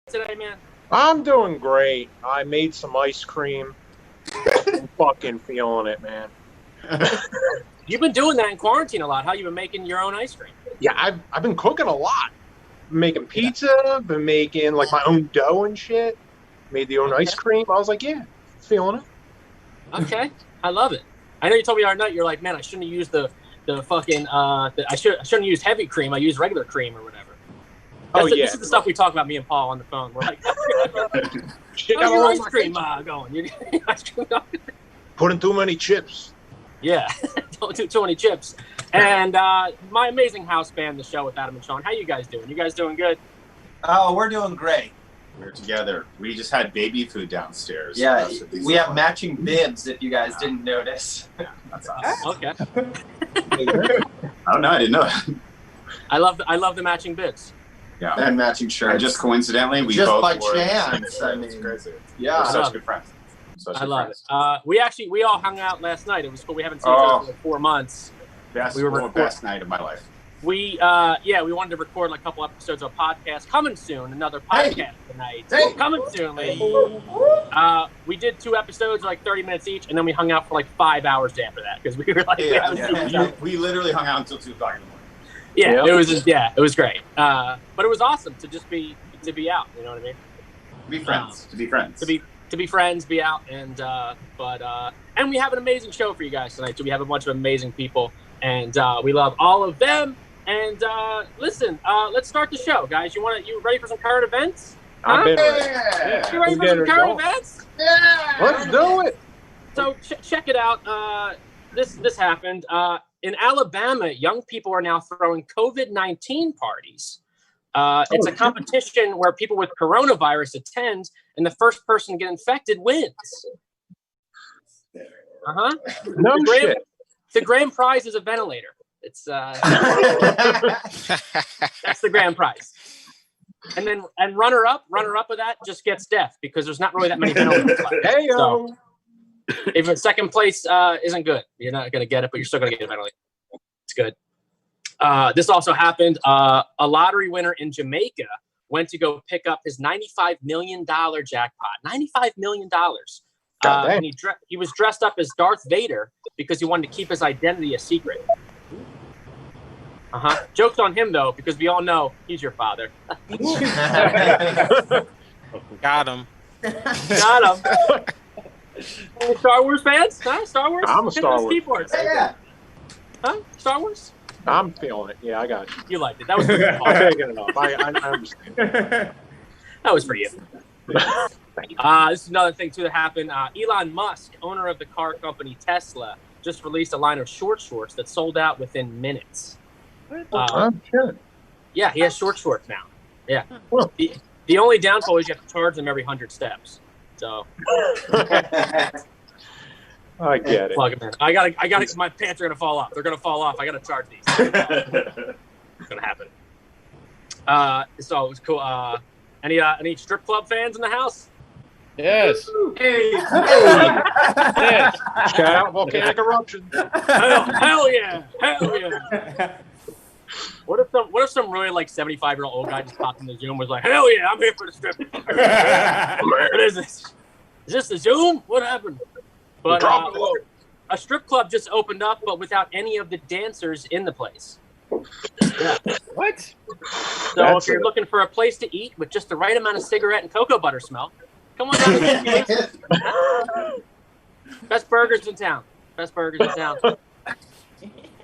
today, man? I'm doing great. I made some ice cream. I'm fucking feeling it, man. You've been doing that in quarantine a lot. How you been making your own ice cream? Yeah, I've been cooking a lot. Making pizza, been making like my own dough and shit. Made the own ice cream. I was like, yeah, feeling it. Okay, I love it. I know you told me the other night. You're like, man, I shouldn't have used the fucking I shouldn't use heavy cream. I use regular cream or whatever. This is the stuff we talk about, me and Paul on the phone. We're like, how's your ice cream going? Your ice cream going? Putting too many chips. Yeah, don't do too many chips. And my amazing house band, The Show with Adam and Sean. How you guys doing? You guys doing good? Oh, we're doing great. We're together. We just had baby food downstairs. Yeah, we have matching bibs if you guys didn't notice. Yeah, that's awesome. Okay. I don't know. I didn't know that. I love the matching bibs. Yeah. And matching shirts. And just coincidentally, we just both by wore chance. I mean, it's crazy. Yeah. We're such good friends. I love it. We all hung out last night. It was cool. We haven't seen each other for like 4 months. Best night of my life. We wanted to record like a couple episodes of a podcast. Coming soon, another podcast tonight. Coming soon, ladies. We did 2 episodes, like 30 minutes each, and then we hung out for like 5 hours after that because we were like, we literally hung out until 2 o'clock in the morning. Yeah, it was great. But it was awesome to just be out. You know what I mean? To be friends. To be friends, be out, and and we have an amazing show for you guys tonight. So we have a bunch of amazing people, and we love all of them. And listen, let's start the show, guys. You ready for some current events? I've been ready. You ready for some current events? Yeah. Let's do it. So check it out. This happened in Alabama. Young people are now throwing COVID-19 parties. It's a competition where people with coronavirus attend, and the first person to get infected wins. No shit. The grand prize is a ventilator. It's that's the grand prize. And runner up of that just gets death because there's not really that many ventilators left. Hey yo. So, if second place isn't good, you're not gonna get it, but you're still gonna get a ventilator. It's good. This also happened. A lottery winner in Jamaica went to go pick up his $95 million jackpot. $95 million. And he was dressed up as Darth Vader because he wanted to keep his identity a secret. Joke's on him, though, because we all know he's your father. Got him. Star Wars fans? Huh? Star Wars? I'm a Star Wars. Keyboards. Yeah. Huh? Star Wars? I'm feeling it. Yeah, I got you. You liked it. That was for you. I'm taking it off. I understand. That was for you. Thank you. This is another thing, too, that happened. Elon Musk, owner of the car company Tesla, just released a line of short shorts that sold out within minutes. Sure. Yeah, he has short shorts now. Yeah. The only downfall is you have to charge them every 100 steps. So I get it. Plug them in. I gotta. My pants are gonna fall off. They're gonna fall off. I gotta charge these. It's gonna happen. So it was cool. Any strip club fans in the house? Yes. Hey. Yes. Shout out volcanic eruption. Hell yeah! Hell yeah! What if some really like 75-year-old old guy just popped in the Zoom and was like, hell yeah, I'm here for the strip club. What is this? Is this the Zoom? What happened? But a strip club just opened up, but without any of the dancers in the place. Yeah. What? So if you're looking for a place to eat with just the right amount of cigarette and cocoa butter smell, come on down to Best burgers in town.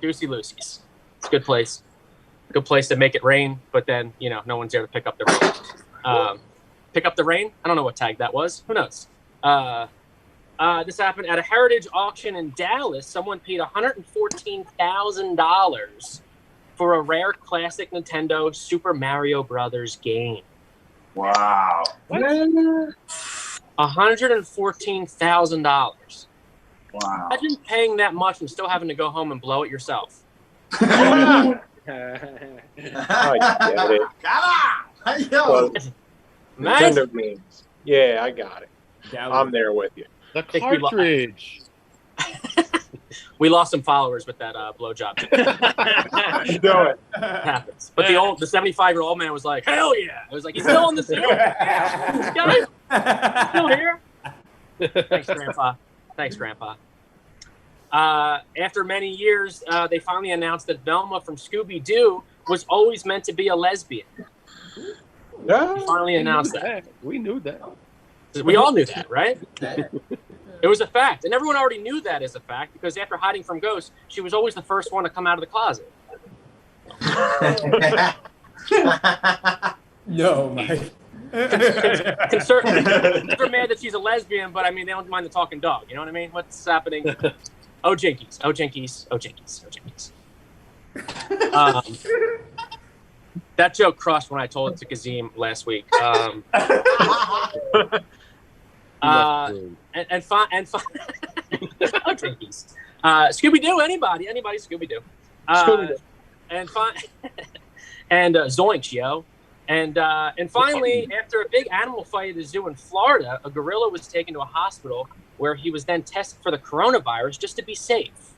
Juicy Lucy's. It's a good place. Good place to make it rain, but then, no one's there to pick up the rain. Pick up the rain? I don't know what tag that was. Who knows? This happened at a heritage auction in Dallas. Someone paid $114,000 for a rare classic Nintendo Super Mario Brothers game. Wow. $114,000. Wow. Imagine paying that much and still having to go home and blow it yourself. I get it. Yo. Nintendo games. Yeah, I got it. I'm there with you. The cartridge. We lost some followers with that blowjob. You know it. It happens. But the 75-year-old old man was like, hell yeah. I was like, he's still on the Zoom? This guy still here? Thanks, Grandpa. After many years, they finally announced that Velma from Scooby-Doo was always meant to be a lesbian. Yeah. They finally announced that. We knew that. We all knew that, right? It was a fact. And everyone already knew that as a fact because after hiding from ghosts, she was always the first one to come out of the closet. No, Mike. They're mad that she's a lesbian, but I mean, they don't mind the talking dog. You know what I mean? What's happening? Oh, jinkies. That joke crushed when I told it to Kazim last week. And jinkies. Scooby-Doo, anybody Scooby-Doo. Scooby-Doo. And Zoinks, yo. And finally, after a big animal fight at the zoo in Florida, a gorilla was taken to a hospital where he was then tested for the coronavirus just to be safe.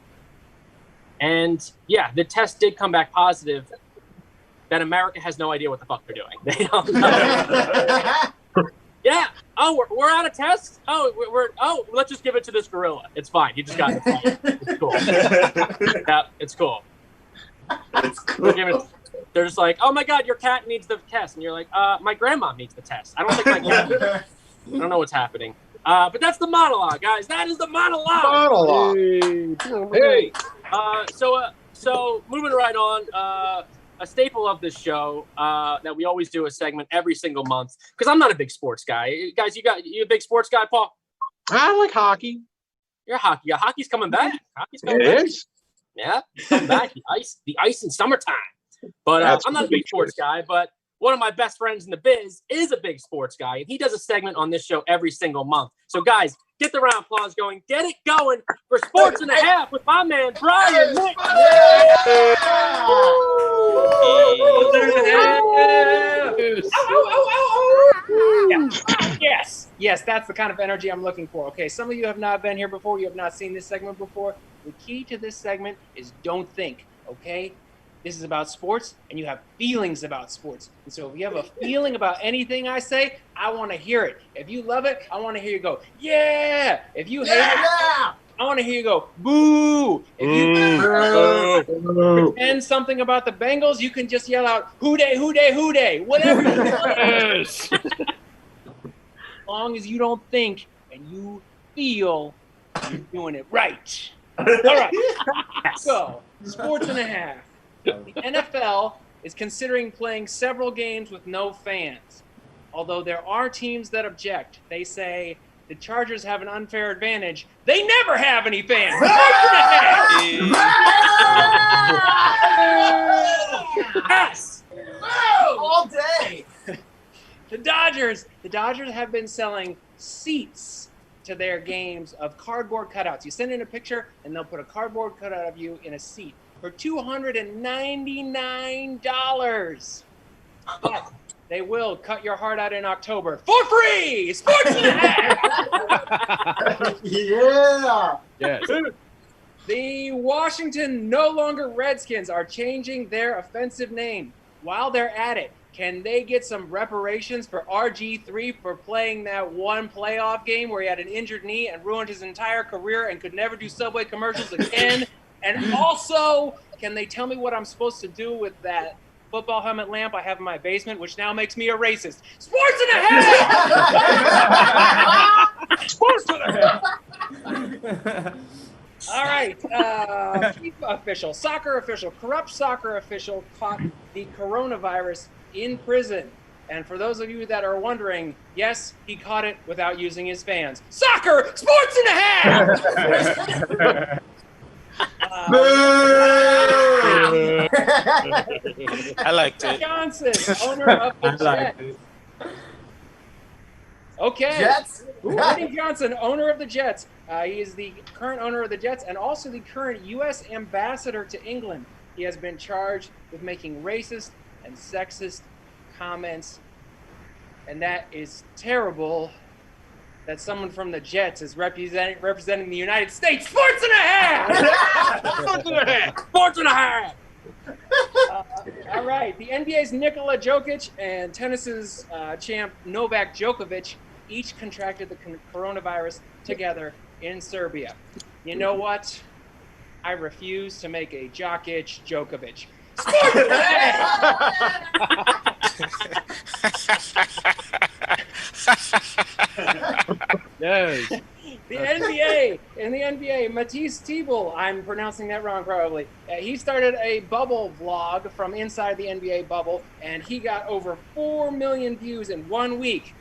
And yeah, the test did come back positive. That America has no idea what the fuck they're doing. They don't know. Yeah. Oh, we're out of tests. Oh, let's just give it to this gorilla. It's fine. He just got it. It's cool. Yeah, it's cool. It's cool. They're just like, oh my God, your cat needs the test, and you're like, my grandma needs the test. I don't think my cat. I don't know what's happening. But that's the monologue, guys. That is the monologue. Hey. So moving right on. A staple of this show that we always do a segment every single month because I'm not a big sports guy. Guys, you a big sports guy, Paul? I like hockey. You're a hockey. Yeah, hockey's coming back. It is. Yeah, it's coming back. The ice in summertime. But I'm not a big sports guy, but one of my best friends in the biz is a big sports guy, and he does a segment on this show every single month. So, guys, get the round of applause going. Get it going for Sports and a Half with my man, Brian Nick. Yes, that's the kind of energy I'm looking for. Okay, some of you have not been here before. You have not seen this segment before. The key to this segment is don't think, okay? This is about sports, and you have feelings about sports. And so if you have a feeling about anything I say, I want to hear it. If you love it, I want to hear you go, yeah! If you hate it, I want to hear you go, boo! If you pretend something about the Bengals, you can just yell out, hoo day, hoo day, hoo day, whatever you want. As long as you don't think and you feel you're doing it right. All right, so Sports and a Half. The NFL is considering playing several games with no fans. Although there are teams that object. They say the Chargers have an unfair advantage. They never have any fans. Yes! All day. The Dodgers have been selling seats to their games of cardboard cutouts. You send in a picture, and they'll put a cardboard cutout of you in a seat for $299. But they will cut your heart out in October for free. Sports and a Half. Yeah. Yes. The Washington No Longer Redskins are changing their offensive name. While they're at it, can they get some reparations for RG3 for playing that one playoff game where he had an injured knee and ruined his entire career and could never do Subway commercials again? And also, can they tell me what I'm supposed to do with that football helmet lamp I have in my basement, which now makes me a racist? Sports and a Half! Sports and a Half! All right. FIFA official, soccer official, corrupt soccer official caught the coronavirus in prison. And for those of you that are wondering, yes, he caught it without using his fans. Soccer! Sports and a Half! I liked it. Johnson, owner of the Jets. Okay. Jets? Eddie Johnson, owner of the Jets. He is the current owner of the Jets and also the current U.S. ambassador to England. He has been charged with making racist and sexist comments, and that is terrible. that someone from the Jets is representing the United States. Sports and a half! Sports and a half! All right. The NBA's Nikola Jokic and tennis's champ Novak Djokovic each contracted the coronavirus together in Serbia. You know what? I refuse to make a Jokic Djokovic. Sports and a half! Yes. The NBA, Matisse Thybulle, I'm pronouncing that wrong probably. He started a bubble vlog from inside the NBA bubble, and he got over 4 million views in 1 week.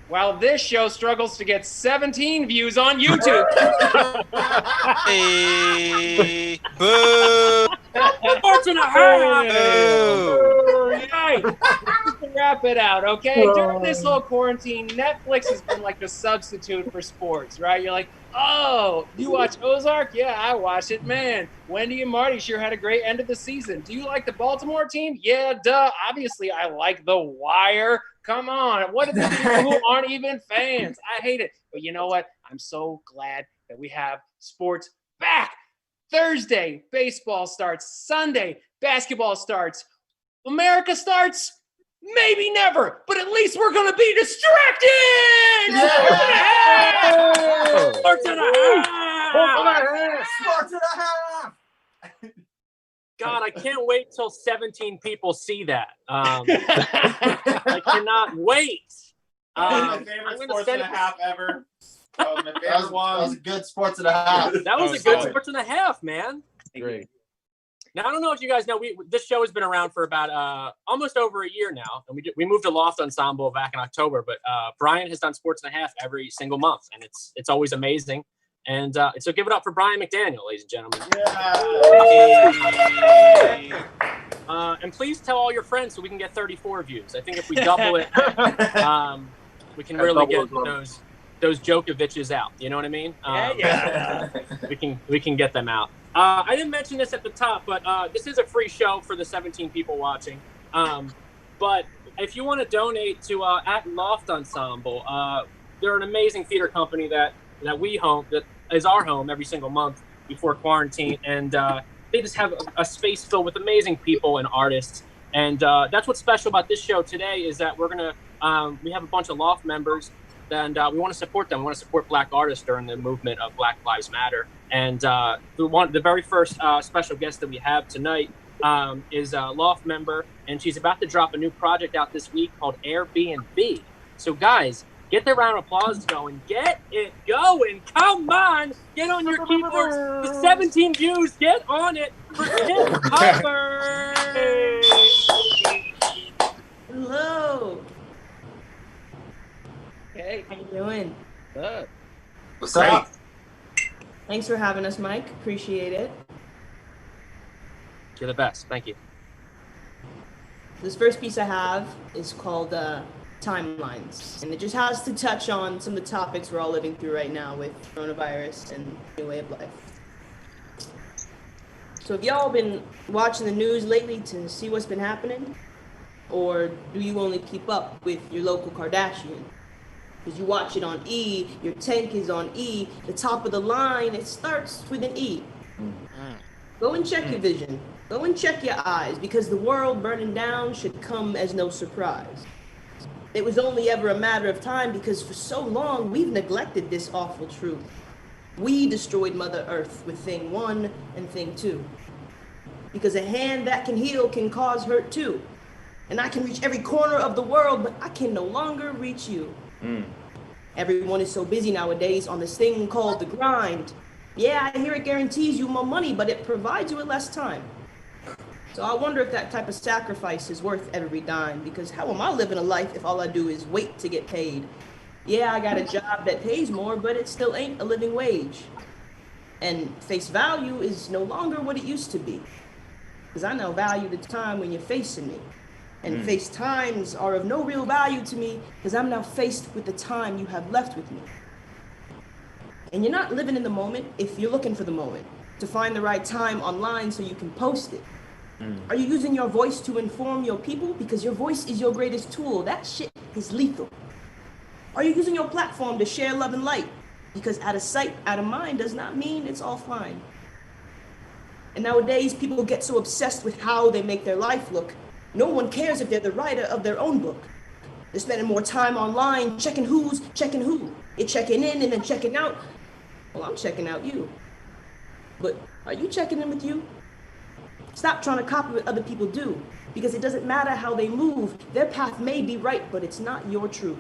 While this show struggles to get 17 views on YouTube. Hey, boo! Sports and a half! Boo! Right. Just to wrap it out, okay? During this whole quarantine, Netflix has been like the substitute for sports, right? You're like, oh, you watch Ozark? Yeah, I watch it. Man, Wendy and Marty sure had a great end of the season. Do you like the Baltimore team? Yeah, duh. Obviously, I like The Wire. Come on. What are the people who aren't even fans? I hate it. But you know what? I'm so glad that we have sports back. Thursday, baseball starts. Sunday, basketball starts. America starts. Maybe never, but at least we're going to be distracted! Yeah! Sports and a half! Sports and a half! God, I can't wait till 17 people see that. I cannot wait. My I'm favorite gonna sports send and a it- half ever. That was my That favorite was one. a good sports and a half. That was a was good solid. sports and a half, man. Great. Now, I don't know if you guys know, this show has been around for about almost over a year now. And we moved to Loft Ensemble back in October, but Brian has done Sports and a Half every single month, and it's always amazing. And so give it up for Brian McDaniel, ladies and gentlemen. Hey. And please tell all your friends so we can get 34 views. I think if we double it, we can really get those Djokovic's out. You know what I mean? We can get them out. I didn't mention this at the top, but this is a free show for the 17 people watching. But if you want to donate to at Loft Ensemble, they're an amazing theater company that is our home every single month before quarantine, and they just have a space filled with amazing people and artists. And that's what's special about this show today is that we have a bunch of Loft members, and we want to support them. We want to support Black artists during the movement of Black Lives Matter. And the very first special guest that we have tonight is a Loft member, and she's about to drop a new project out this week called Airbnb. So guys, get the round of applause going. Get it going. Come on. Get on your keyboards. The 17 views. Get on it for Kim Hubbard. Hello. Hey. How you doing? What's up? Thanks for having us, Mike. Appreciate it. You're the best. Thank you. This first piece I have is called Timelines, and it just has to touch on some of the topics we're all living through right now with coronavirus and new way of life. So have y'all been watching the news lately to see what's been happening? Or do you only keep up with your local Kardashian? Because you watch it on E, your tank is on E, the top of the line, it starts with an E. Go and check your vision. Go and check your eyes, because the world burning down should come as no surprise. It was only ever a matter of time because for so long we've neglected this awful truth. We destroyed Mother Earth with thing 1 and thing 2. Because a hand that can heal can cause hurt too. And I can reach every corner of the world, but I can no longer reach you. Everyone is so busy nowadays on this thing called the grind. Yeah, I hear it guarantees you more money, but it provides you with less time. So I wonder if that type of sacrifice is worth every dime, because how am I living a life if all I do is wait to get paid? Yeah, I got a job that pays more, but it still ain't a living wage. And face value is no longer what it used to be, because I now value the time when you're facing me. And face times are of no real value to me, because I'm now faced with the time you have left with me. And you're not living in the moment if you're looking for the moment, to find the right time online so you can post it. Are you using your voice to inform your people? Because your voice is your greatest tool. That shit is lethal. Are you using your platform to share love and light? Because out of sight, out of mind does not mean it's all fine. And nowadays, people get so obsessed with how they make their life look. No one cares if they're the writer of their own book. They're spending more time online checking who's checking who. You're checking in and then checking out. Well, I'm checking out you. But are you checking in with you? Stop trying to copy what other people do, because it doesn't matter how they move. Their path may be right, but it's not your truth.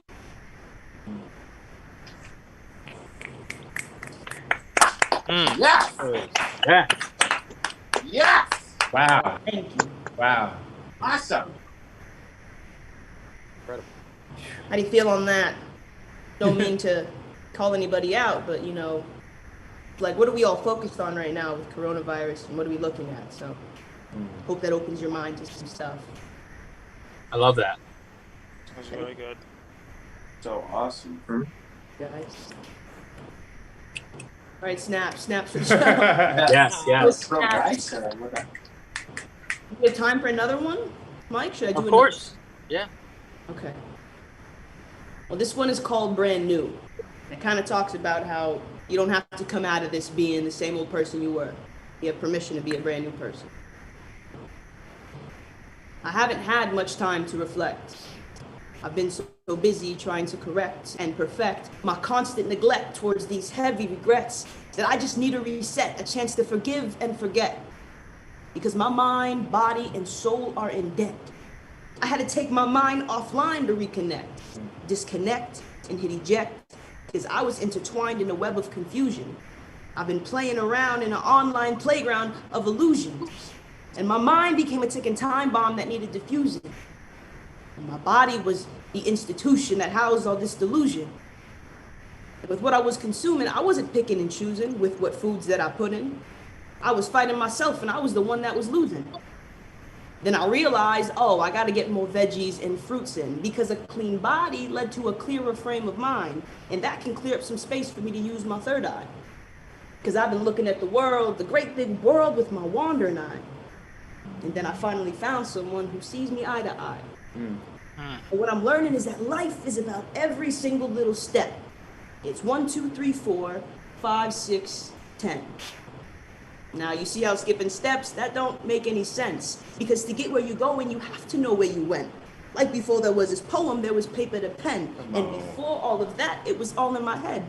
Yes. Yeah. Yes. Wow. Thank you. Wow. Awesome. How do you feel on that? Don't mean to call anybody out, but you know, like, what are we all focused on right now with coronavirus, and what are we looking at? So hope that opens your mind to some stuff. I love that. That was really good. So awesome. Guys. All right, snaps for the show. Yes, yes. Real nice. Look at- We have time for another one? Mike, should I do Of course. Yeah. Okay. Well, this one is called Brand New. It kind of talks about how you don't have to come out of this being the same old person you were. You have permission to be a brand new person. I haven't had much time to reflect. I've been so busy trying to correct and perfect my constant neglect towards these heavy regrets that I just need a reset, a chance to forgive and forget. Because my mind, body, and soul are in debt. I had to take my mind offline to reconnect, disconnect, and hit eject, because I was intertwined in a web of confusion. I've been playing around in an online playground of illusions, and my mind became a ticking time bomb that needed diffusing. And my body was the institution that housed all this delusion. And with what I was consuming, I wasn't picking and choosing with what foods that I put in. I was fighting myself, and I was the one that was losing. Then I realized, oh, I gotta get more veggies and fruits in, because a clean body led to a clearer frame of mind, and that can clear up some space for me to use my third eye. Because I've been looking at the world, the great big world, with my wandering eye. And then I finally found someone who sees me eye to eye. And what I'm learning is that life is about every single little step. It's 1, 2, 3, 4, 5, 6, 10. Now, you see how skipping steps, that don't make any sense. Because to get where you're going, you have to know where you went. Like before there was this poem, there was paper to pen. And before all of that, it was all in my head.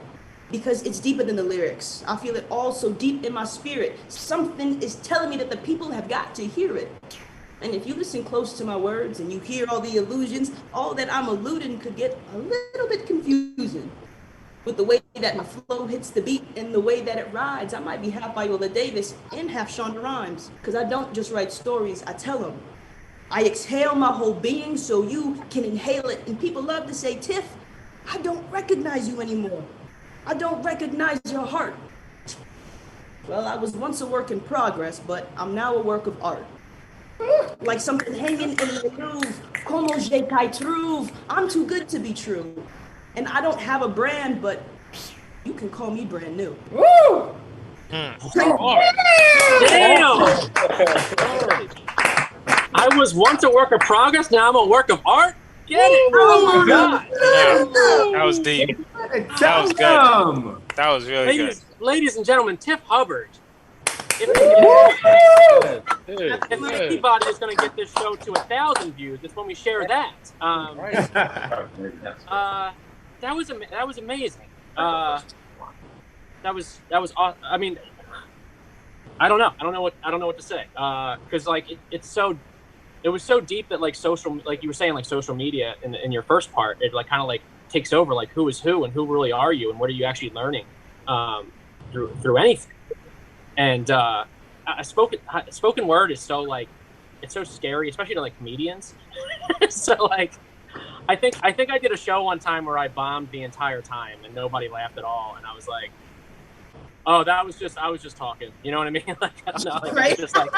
Because it's deeper than the lyrics. I feel it all so deep in my spirit. Something is telling me that the people have got to hear it. And if you listen close to my words and you hear all the illusions, all that I'm alluding could get a little bit confusing. With the way that my flow hits the beat and the way that it rides, I might be half Viola Davis and half Shonda Rhimes. Because I don't just write stories, I tell them. I exhale my whole being so you can inhale it. And people love to say, Tiff, I don't recognize you anymore. I don't recognize your heart. Well, I was once a work in progress, but I'm now a work of art. Like something hanging in the Louvre. Como je t'ai trouve. I'm too good to be true. And I don't have a brand, but you can call me brand new. Woo! Damn! I was once a work of progress, now I'm a work of art? Get it? Oh my God! Yeah, that was deep. That was good. That was really good. Ladies and gentlemen, Tiff Hubbard. If anybody is going to get this show to 1,000 views, it's when we share that. That was amazing. That was awesome. I mean, I don't know what to say. Because like it was so deep that like like you were saying, like social media in your first part, it like kind of like takes over, like who is who and who really are you and what are you actually learning through anything. And spoken word is so like, it's so scary, especially to like comedians. So like, I think I did a show one time where I bombed the entire time and nobody laughed at all, and I was like, oh, I was just talking, you know what I mean? Like, I don't know, like, Right. just like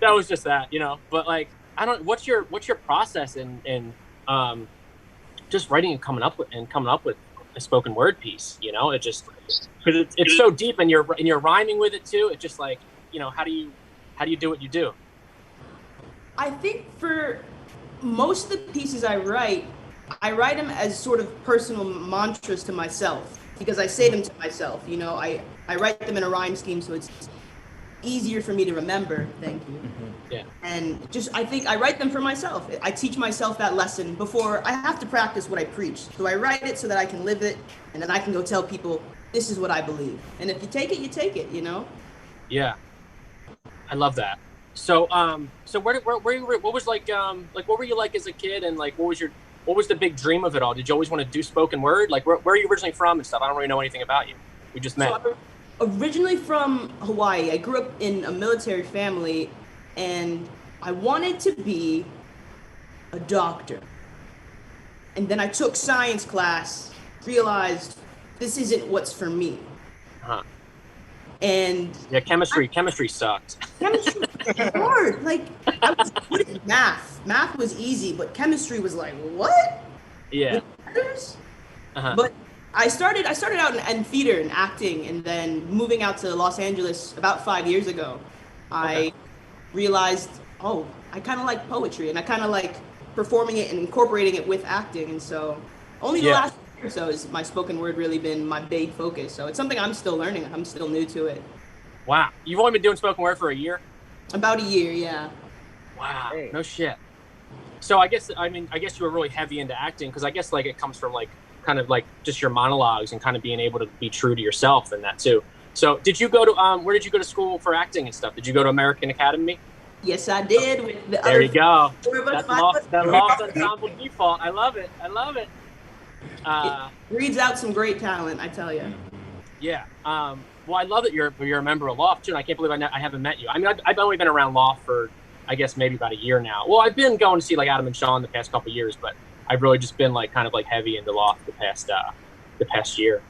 that was just that, you know. But like, I don't. What's your process in just writing and coming up with a spoken word piece? You know, it just because it's so deep and you're rhyming with it too. It's just like, you know, how do you do what you do? I think for most of the pieces I write, I write them as sort of personal mantras to myself because I say them to myself. You know, I write them in a rhyme scheme so it's easier for me to remember. Thank you. Yeah. And just I think I write them for myself. I teach myself that lesson before I have to practice what I preach. So I write it so that I can live it, and then I can go tell people this is what I believe. And if you take it, you take it. You know. Yeah. I love that. So so where what was like what were you like as a kid, and like what was the big dream of it all? Did you always want to do spoken word? Like where are you originally from and stuff? I don't really know anything about you. We just met. So I'm originally from Hawaii. I grew up in a military family, and I wanted to be a doctor. And then I took science class, realized this isn't what's for me. Uh-huh. And yeah, chemistry sucked. Chemistry was hard. Like I was good at math. Math was easy, but chemistry was like, what? Yeah. Uh-huh. But I started out in theater and acting, and then moving out to Los Angeles about 5 years ago, I realized, oh, I kind of like poetry, and I kind of like performing it and incorporating it with acting. And so only the last year or so has my spoken word really been my big focus. So it's something I'm still learning. I'm still new to it. Wow. You've only been doing spoken word for a year? About a year, yeah. Wow. Hey. No shit. So I guess you were really heavy into acting, because I guess like it comes from like kind of like just your monologues and kind of being able to be true to yourself and that too. So did you go to where did you go to school for acting and stuff? Did you go to American Academy? Yes, I did. With the there other you go. That lost ensemble default. I love it. It breeds out some great talent, I tell you. Yeah. Well, I love that you're a member of Loft too. And I can't believe I haven't met you. I mean, I've only been around Loft for I guess maybe about a year now. Well, I've been going to see like Adam and Sean the past couple of years, but I've really just been like kind of like heavy into Loft the past year.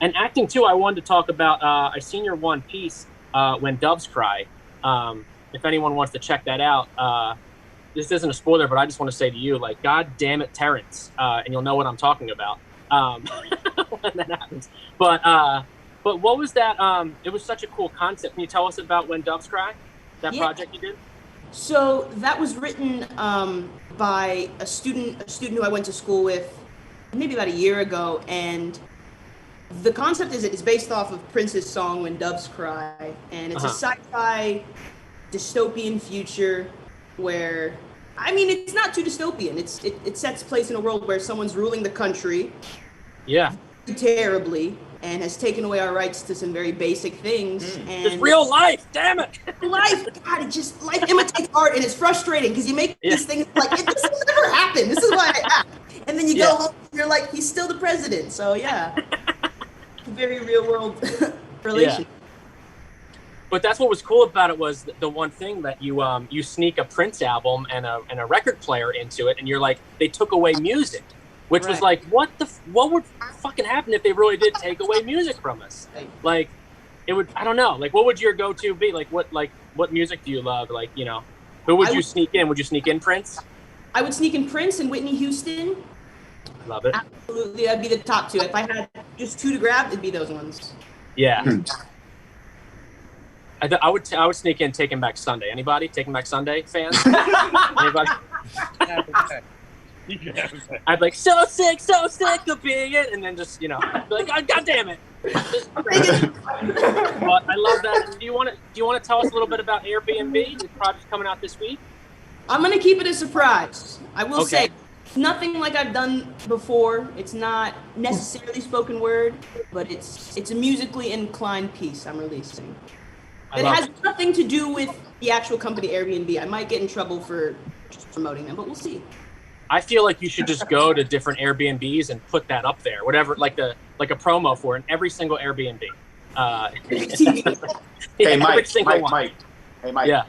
And acting too. I wanted to talk about. I've seen your one piece, When Doves Cry. If anyone wants to check that out, this isn't a spoiler, but I just want to say to you, like, God damn it, Terrence, and you'll know what I'm talking about when that happens. But what was that? It was such a cool concept. Can you tell us about When Doves Cry? That project you did? So that was written by a student who I went to school with maybe about a year ago, and the concept is it's based off of Prince's song When Doves Cry, and it's a sci-fi dystopian future where, I mean, it's not too dystopian. It sets place in a world where someone's ruling the country terribly and has taken away our rights to some very basic things. And it's real life, damn it. Life, God, life imitates art, and it's frustrating because you make these things like, this has never happened. This is why I act. And then you go home and you're like, he's still the president. So yeah, very real world relation. Yeah. But that's what was cool about it was the one thing that you sneak a Prince album and a record player into it, and you're like, they took away music, which was like, what would fucking happen if they really did take away music from us? Like, it would, I don't know, like, what would your go-to be? Like, what music do you love? Like, you know, who would you sneak in? Would you sneak in Prince? I would sneak in Prince and Whitney Houston. Love it. Absolutely, that'd be the top two. If I had just two to grab, it'd be those ones. Yeah. I would sneak in Taking Back Sunday. Anybody? Taking Back Sunday fans? Anybody? I'd be like, so sick of being it, and then just, you know, be like, God damn it. But I love that. Do you want to tell us a little bit about Airbnb, the project coming out this week? I'm gonna keep it a surprise. I will say, nothing like I've done before. It's not necessarily spoken word, but it's a musically inclined piece I'm releasing. It has nothing to do with the actual company Airbnb. I might get in trouble for just promoting them, but we'll see. I feel like you should just go to different Airbnbs and put that up there, whatever, like a promo for it in every single Airbnb. Hey, Mike. Hey, Mike. Yeah.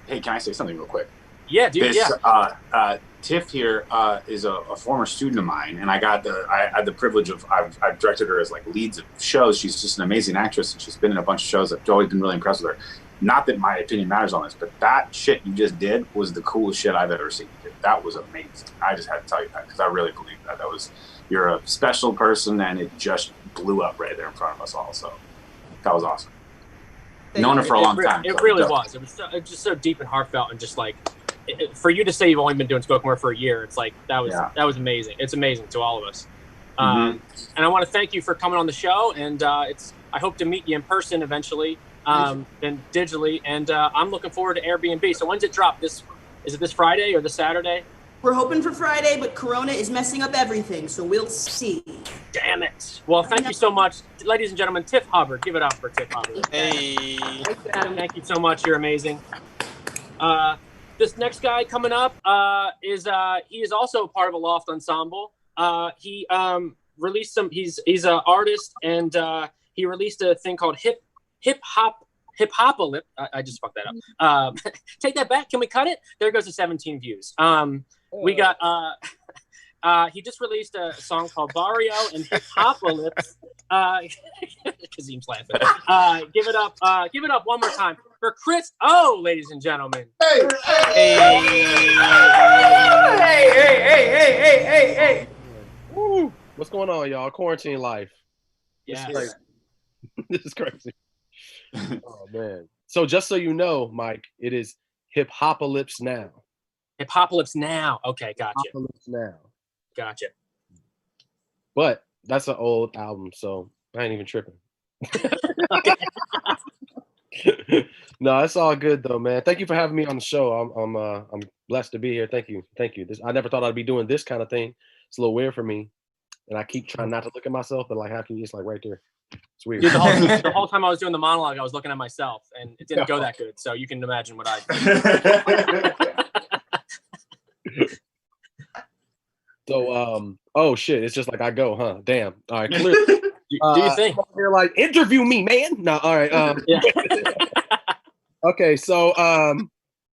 Hey, can I say something real quick? Yeah, dude. Tiff here is a former student of mine, and I had the privilege of I've directed her as like leads of shows. She's just an amazing actress, and she's been in a bunch of shows. I've always been really impressed with her. Not that my opinion matters on this, but that shit you just did was the coolest shit I've ever seen. That was amazing. I just had to tell you that because I really believe that. You're a special person, and it just blew up right there in front of us all. So that was awesome. Known her for a long time. It really was. It was just so deep and heartfelt, and just like for you to say you've only been doing spoken word for a year, it's like that was amazing. It's amazing to all of us. And I want to thank you for coming on the show. And I hope to meet you in person eventually, and digitally. And I'm looking forward to Airbnb. So when's it drop? Is it this Friday or this Saturday? We're hoping for Friday, but Corona is messing up everything, so we'll see. Damn it. Well, thank you so much. Ladies and gentlemen, Tiff Hubbard. Give it up for Tiff Hubbard. Hey. Thank you so much. You're amazing. This next guy coming up he is also part of a Loft ensemble. He released he's an artist, and he released a thing called Hip Hop-a-lip. I just fucked that up. Take that back. Can we cut it? There goes the 17 views. We got he just released a song called Barrio and Hip Hop-a-lips. Kazim's laughing. Give it up one more time for Chris. Oh, ladies and gentlemen. Hey. Woo. What's going on, y'all? Quarantine life. Yes. This is crazy. Oh man. So just so you know, Mike, it is Hip Hop-a-lips now. Hip Hop-a-lips now. Okay, gotcha. Hip-Hop-a-lips now. Gotcha. But that's an old album, so I ain't even tripping. No, it's all good though, man. Thank you for having me on the show. I'm blessed to be here. Thank you. I never thought I'd be doing this kind of thing. It's a little weird for me, and I keep trying not to look at myself, but like, how can you just like right there? It's weird. Dude, the whole time I was doing the monologue, I was looking at myself, and it didn't go that good. So you can imagine what I. So, oh shit, it's just like I go, huh? Damn. All right, clearly. Do you think? You're like, interview me, man. No, all right. Yeah. Okay, so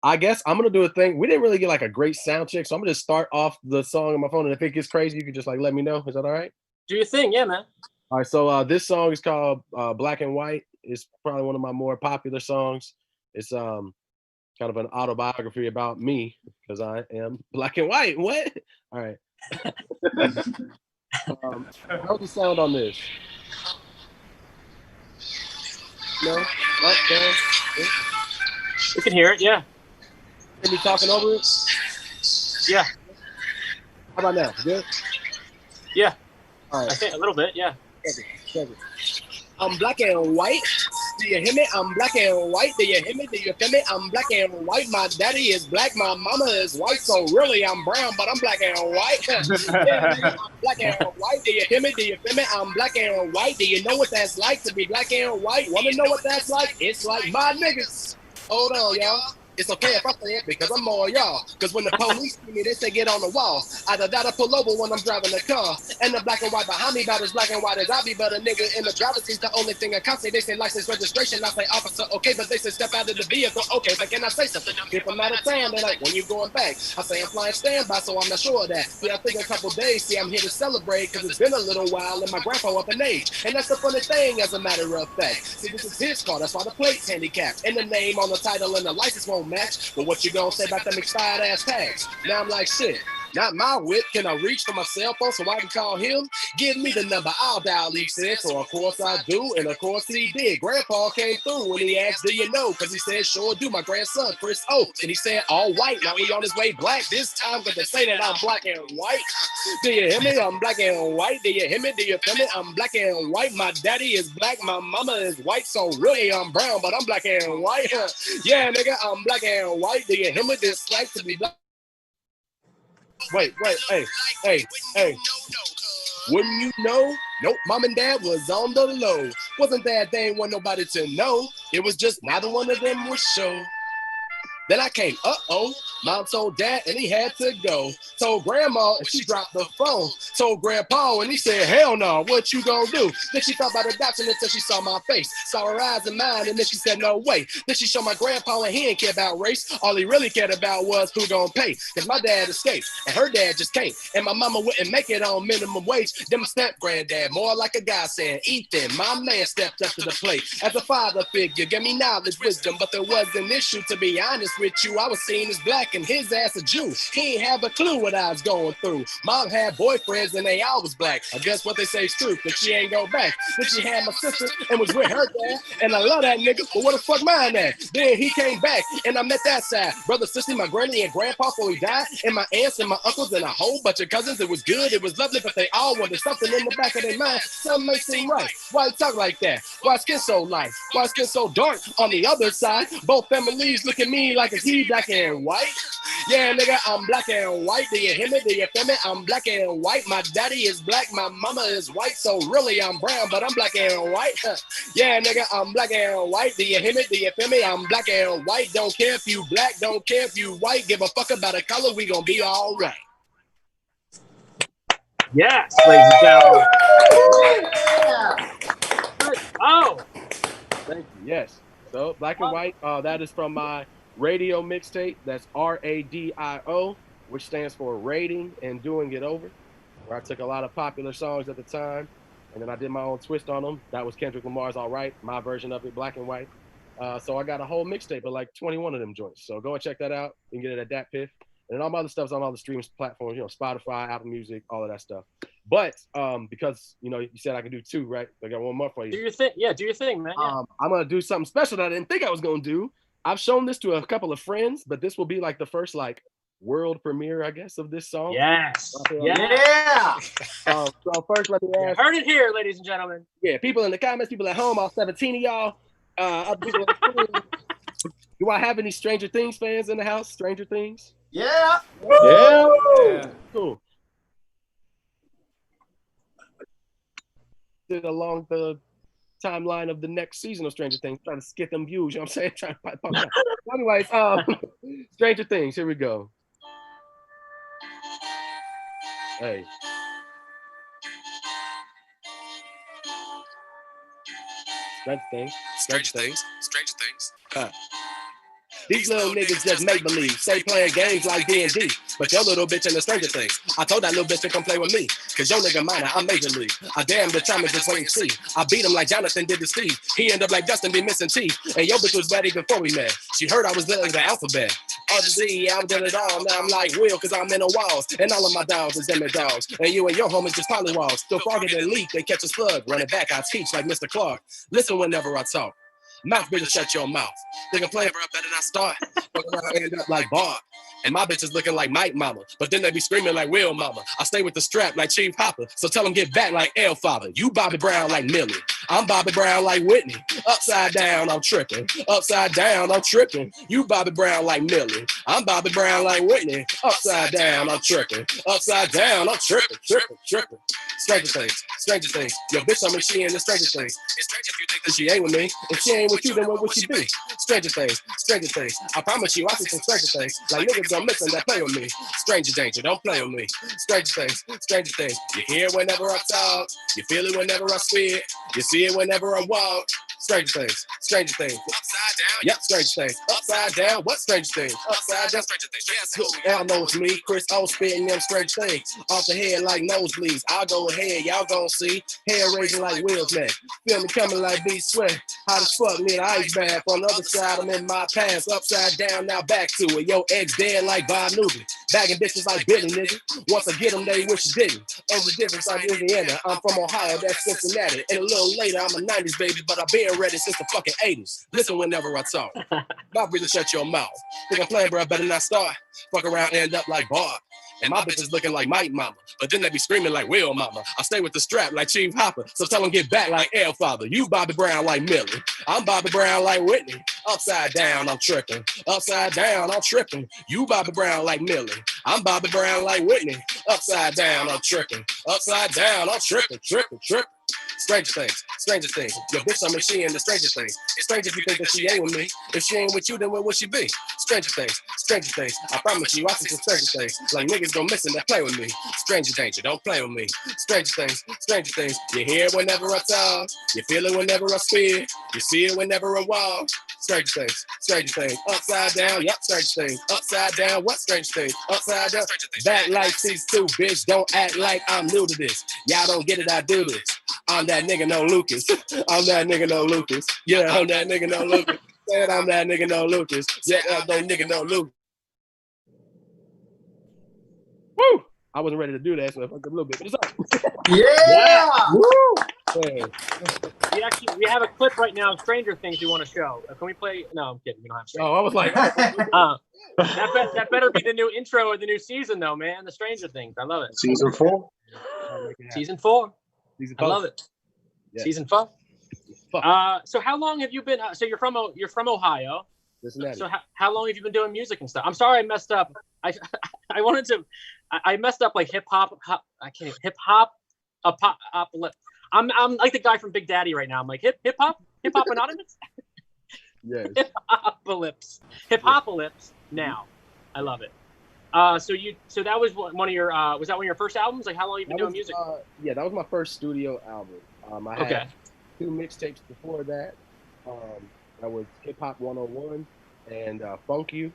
I guess I'm gonna do a thing. We didn't really get like a great sound check, so I'm gonna just start off the song on my phone, and if it gets crazy, you can just like let me know. Is that all right? Do your thing, yeah, man. All right, so this song is called Black and White. It's probably one of my more popular songs. It's kind of an autobiography about me because I am black and white. What? All right. How's the sound on this? No? What? No? You can hear it, yeah. Can we talking over it? Yeah. How about now? Good? Yeah. All right. I think a little bit, yeah. Check it. I'm black and white. Do you hear me? I'm black and white. Do you hear me? Do you feel me? I'm black and white. My daddy is black. My mama is white. So really, I'm brown, but I'm black and white. Yeah, nigga, I'm black and white. Do you hear me? Do you feel me? I'm black and white. Do you know what that's like to be black and white? Wanna know what that's like? It's like my niggas. Hold on, y'all. It's okay if I say it because I'm more y'all. Because when the police see me, they say get on the wall. Either that or pull over when I'm driving the car. And the black and white behind me about as black and white as I be. But a nigga in the driver's seat's the only thing I can't say. They say license registration. I say officer, okay. But they say step out of the vehicle, okay. But can I say something? If I'm out of town, they're like, when you going back? I say I'm flying standby, so I'm not sure of that. See, I think a couple days, see, I'm here to celebrate because it's been a little while and my grandpa up in age. And that's the funny thing, as a matter of fact. See, this is his car, that's why the plate's handicapped. And the name on the title and the license won't match. But what you gonna say about them expired ass tags? Now I'm like, shit, not my whip. Can I reach for my cell phone so I can call him? Give me the number, I'll dial, he said. So of course I do, and of course he did. Grandpa came through when he asked, do you know? Because he said, sure do, my grandson, Chris O. And he said, all white, now we on his way black this time, but they say that I'm black and white. Do you hear me? I'm black and white. Do you hear me? Do you feel me? I'm black and white. My daddy is black, my mama is white, so really I'm brown, but I'm black and white. Yeah, nigga, I'm black and white. Do you hear me? This like to be black. Wait, hey. Wouldn't you know? Nope, mom and dad was on the low. Wasn't that they ain't want nobody to know. It was just neither one of them was show. Then I came, uh-oh. Mom told dad and he had to go. Told grandma and she dropped the phone. Told grandpa and he said, hell no, what you gonna do? Then she thought about adoption until she saw my face. Saw her eyes and mine and then she said, no way. Then she showed my grandpa and he didn't care about race. All he really cared about was who gonna pay. Cause my dad escaped and her dad just came. And my mama wouldn't make it on minimum wage. Then my step granddad, more like a guy saying, Ethan, my man stepped up to the plate. As a father figure, gave me knowledge, wisdom, but there was an issue, to be honest with you. I was seen as black and his ass a Jew. He ain't have a clue what I was going through. Mom had boyfriends and they all was black. I guess what they say is true, but she ain't go back. Then she had my sister and was with her dad. And I love that nigga, but what the fuck mine at? Then he came back and I met that side. Brother, sister, my granny and grandpa before he died. And my aunts and my uncles and a whole bunch of cousins. It was good, it was lovely, but they all wanted something in the back of their mind. Something may seem right. Why you talk like that? Why skin so light? Why skin so dark? On the other side, both families look at me like is he black and white? Yeah, nigga, I'm black and white. Do you hear me? Do you feel me? I'm black and white. My daddy is black, my mama is white. So really, I'm brown, but I'm black and white. Yeah, nigga, I'm black and white. Do you hear me? Do you feel me? I'm black and white. Don't care if you black, don't care if you white. Give a fuck about the color, we gonna be all right. Yes, ladies and gentlemen. Oh, thank you. Yes. So black and white. That is from my radio mixtape. That's RADIO, which stands for Rating and Doing It Over, where I took a lot of popular songs at the time, and then I did my own twist on them. That was Kendrick Lamar's All Right, my version of it, black and white. So I got a whole mixtape of like 21 of them joints. So go and check that out. You can get it at Dat Piff. And all my other stuff's on all the streaming platforms, you know, Spotify, Apple Music, all of that stuff. But because, you know, you said I can do two, right? I got one more for you. Do your thing. Yeah, do your thing, man. Yeah. I'm going to do something special that I didn't think I was going to do. I've shown this to a couple of friends, but this will be like the first like world premiere, I guess, of this song. Yes. Yeah. So first, let me ask. You heard it here, ladies and gentlemen. Yeah, people in the comments, people at home, all 17 of y'all. Other people do I have any Stranger Things fans in the house? Stranger Things? Yeah. Yeah. Cool. Along the timeline of the next season of Stranger Things, trying to skip them views, you know what I'm saying? Trying to pump that. Anyways, Stranger Things, here we go. Hey. Stranger Things. These little niggas just make believe, stay playing games like D&D. But your little bitch in the Stranger Things. I told that little bitch to come play with me, cause your nigga minor, I'm major league. I damn determined, just wait and see. I beat him like Jonathan did to Steve. He ended up like Justin be missing teeth. And your bitch was bad even before we met. She heard I was there in the alphabet. R to Z, I'm doing it all. Now I'm like Will, cause I'm in the walls. And all of my dogs is them dogs. And you and your homies just polywalls. Still foggy than leak, they catch a slug. Run it back, I teach like Mr. Clark. Listen whenever I talk. Mouth bitch, shut your mouth. Think I'm playing, bro, better not start. I end up like Bart. And my bitch is looking like Mike Mama. But then they be screaming like Will Mama. I stay with the strap like Chief Hopper. So tell them get back like L Father. You Bobby Brown like Millie. I'm Bobby Brown like Whitney. Upside down, I'm tripping. Upside down, I'm tripping. You Bobby Brown like Millie. I'm Bobby Brown like Whitney. Upside down, I'm tripping. Upside down, I'm tripping. Stranger Things. Yo, bitch, I'm she in the Stranger Things. It's strange if you think that she ain't with me. If she ain't with you, then what would she be? Stranger Things. I promise you, I see some Stranger Things. Like niggas don't listen that play with me. Stranger danger, don't play with me. Stranger Things. You hear it whenever I talk. You feel it whenever I spit. You see it whenever I walk. Stranger Things. Upside down. Yep, Stranger Things. Upside down. What Stranger Things? Upside down. Stranger Things. Yes. Cool. Y'all know it's me, Chris O, spitting them Stranger Things. Off the head like nosebleeds. I'll go ahead, y'all gon' see. Hair raising like wheels, man. Feel me coming like B sweat. Hot as fuck, need an ice bath. On the other side, I'm in my pants. Upside down, now back to it. Yo, ex dead like Bob Newton. Bagging bitches like Billy, nigga. Once I get them, they wish you didn't. And the difference like Indiana. I'm from Ohio, that's Cincinnati. And a little later, I'm a 90s baby, but I've been ready since the fucking 80s. Listen whenever I talk. Not really shut your mouth. Think I'm playing, bro, better not start. Fuck around, end up like Bart. And my bitch is looking like Mike Mama. But then they be screaming like Will Mama. I stay with the strap like Chief Hopper. So tell them get back like L Father. You Bobby Brown like Millie. I'm Bobby Brown like Whitney. Upside down, I'm tripping. Upside down, I'm tripping. You Bobby Brown like Millie. I'm Bobby Brown like Whitney. Upside down, I'm tripping. Upside down, I'm tripping. Stranger Things. Yo, bitch, I'm she in the Stranger Things. It's strange if you think that she ain't with me. If she ain't with you, then where would she be? Stranger Things. I promise you, I see some Stranger Things. Like niggas gon' listen that play with me. Stranger danger, don't play with me. Stranger Things. You hear it whenever I talk. You feel it whenever I spit. You see it whenever I walk. Stranger Things. Upside down, yep, Stranger Things. Upside down, what Stranger Things? Upside down, back like C2, bitch. Don't act like I'm new to this. Y'all don't get it, I do this. I'm that nigga, no Lucas. Yeah, I'm that nigga, no Lucas. Said I'm that nigga no Lucas. Yeah, no nigga no Lucas. Woo! I wasn't ready to do that, so I fucked up a little bit. But it's all Yeah. Woo! Man. We have a clip right now of Stranger Things we want to show. Can we play? No, I'm kidding. We don't have Stranger. Oh, I was like, that better be the new intro of the new season, though, man. The Stranger Things. I love it. Season 4. Season 4. Season I love it. Yeah. Season 4. So how long have you been? So you're from Ohio. Cincinnati. So how long have you been doing music and stuff? I'm sorry I messed up. I wanted to. I messed up like hip hop. I can't hip hop. I'm like the guy from Big Daddy right now. I'm like hip hop anonymous. Yes. Hip hopolyps. Now, I love it. So that was one of your was that one of your first albums? Like how long have you been doing music? Yeah, that was my first studio album. I had 2 mixtapes before that. That was Hip Hop 101 and Funk You.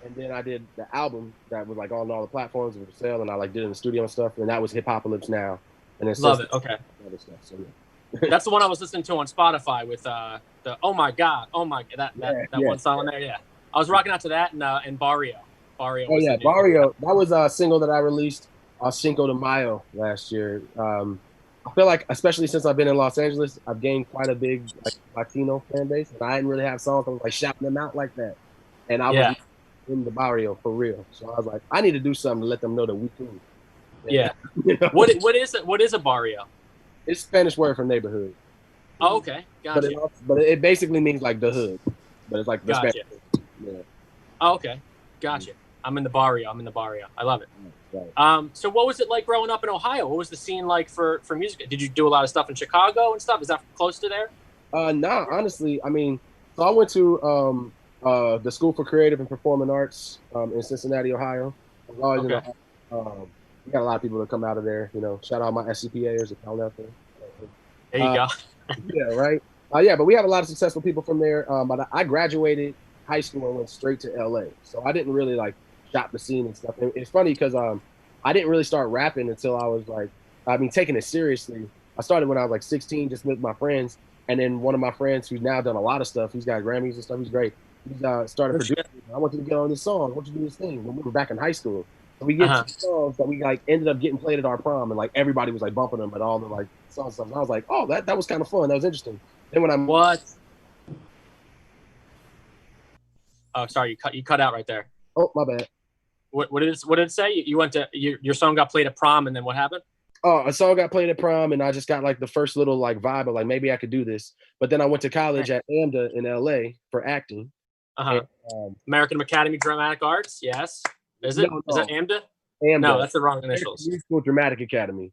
And then I did the album that was like on all the platforms for sale, and I like did it in the studio and stuff. And that was Hip Hopolyps Now. And then love it. Okay. Other stuff, so yeah. That's the one I was listening to on Spotify with the oh my god that one song on there. Yeah, I was rocking out to that and Barrio. Barrio. Oh yeah, Barrio. That was a single that I released Cinco de Mayo last year. I feel like, especially since I've been in Los Angeles, I've gained quite a big like Latino fan base, and I didn't really have songs that was like shouting them out like that. And I was in the Barrio for real, so I was like, I need to do something to let them know that we cool. Yeah. You know? What is it? What is a barrio? It's a Spanish word for neighborhood. Oh, okay. Gotcha. But it basically means like the hood. But it's like the Gotcha. Spanish. Yeah. Oh, okay. Gotcha. I'm in the barrio. I love it. Right. So what was it like growing up in Ohio? What was the scene like for music? Did you do a lot of stuff in Chicago and stuff? Is that close to there? Nah, honestly, I mean, so I went to the School for Creative and Performing Arts in Cincinnati, Ohio. I was always in we got a lot of people that come out of there, you know. Shout out my SCPAers that come out there. There you go. Yeah, right. Yeah, but we have a lot of successful people from there. But I graduated high school and went straight to LA. So I didn't really like shop the scene and stuff. And it's funny because I didn't really start rapping until I was like, taking it seriously. I started when I was like 16, just with my friends. And then one of my friends who's now done a lot of stuff, he's got Grammys and stuff, he's great. He's started producing. I want you to get on this song. I want you to do this thing. When we were back in high school. So we get 2 songs that we like ended up getting played at our prom, and like everybody was like bumping them at all the like songs. And I was like, oh, that was kind of fun. That was interesting. Then when I'm Oh, sorry, you cut out right there. Oh, my bad. What did it say? You went to your song got played at prom, and then what happened? Oh, a song got played at prom, and I just got like the first little like vibe of like maybe I could do this. But then I went to college at AMDA in LA for acting. And, American Academy of Dramatic Arts. Yes. Is it? No. Is that AMDA? AMDA. No, that's the wrong initials. Musical Dramatic Academy.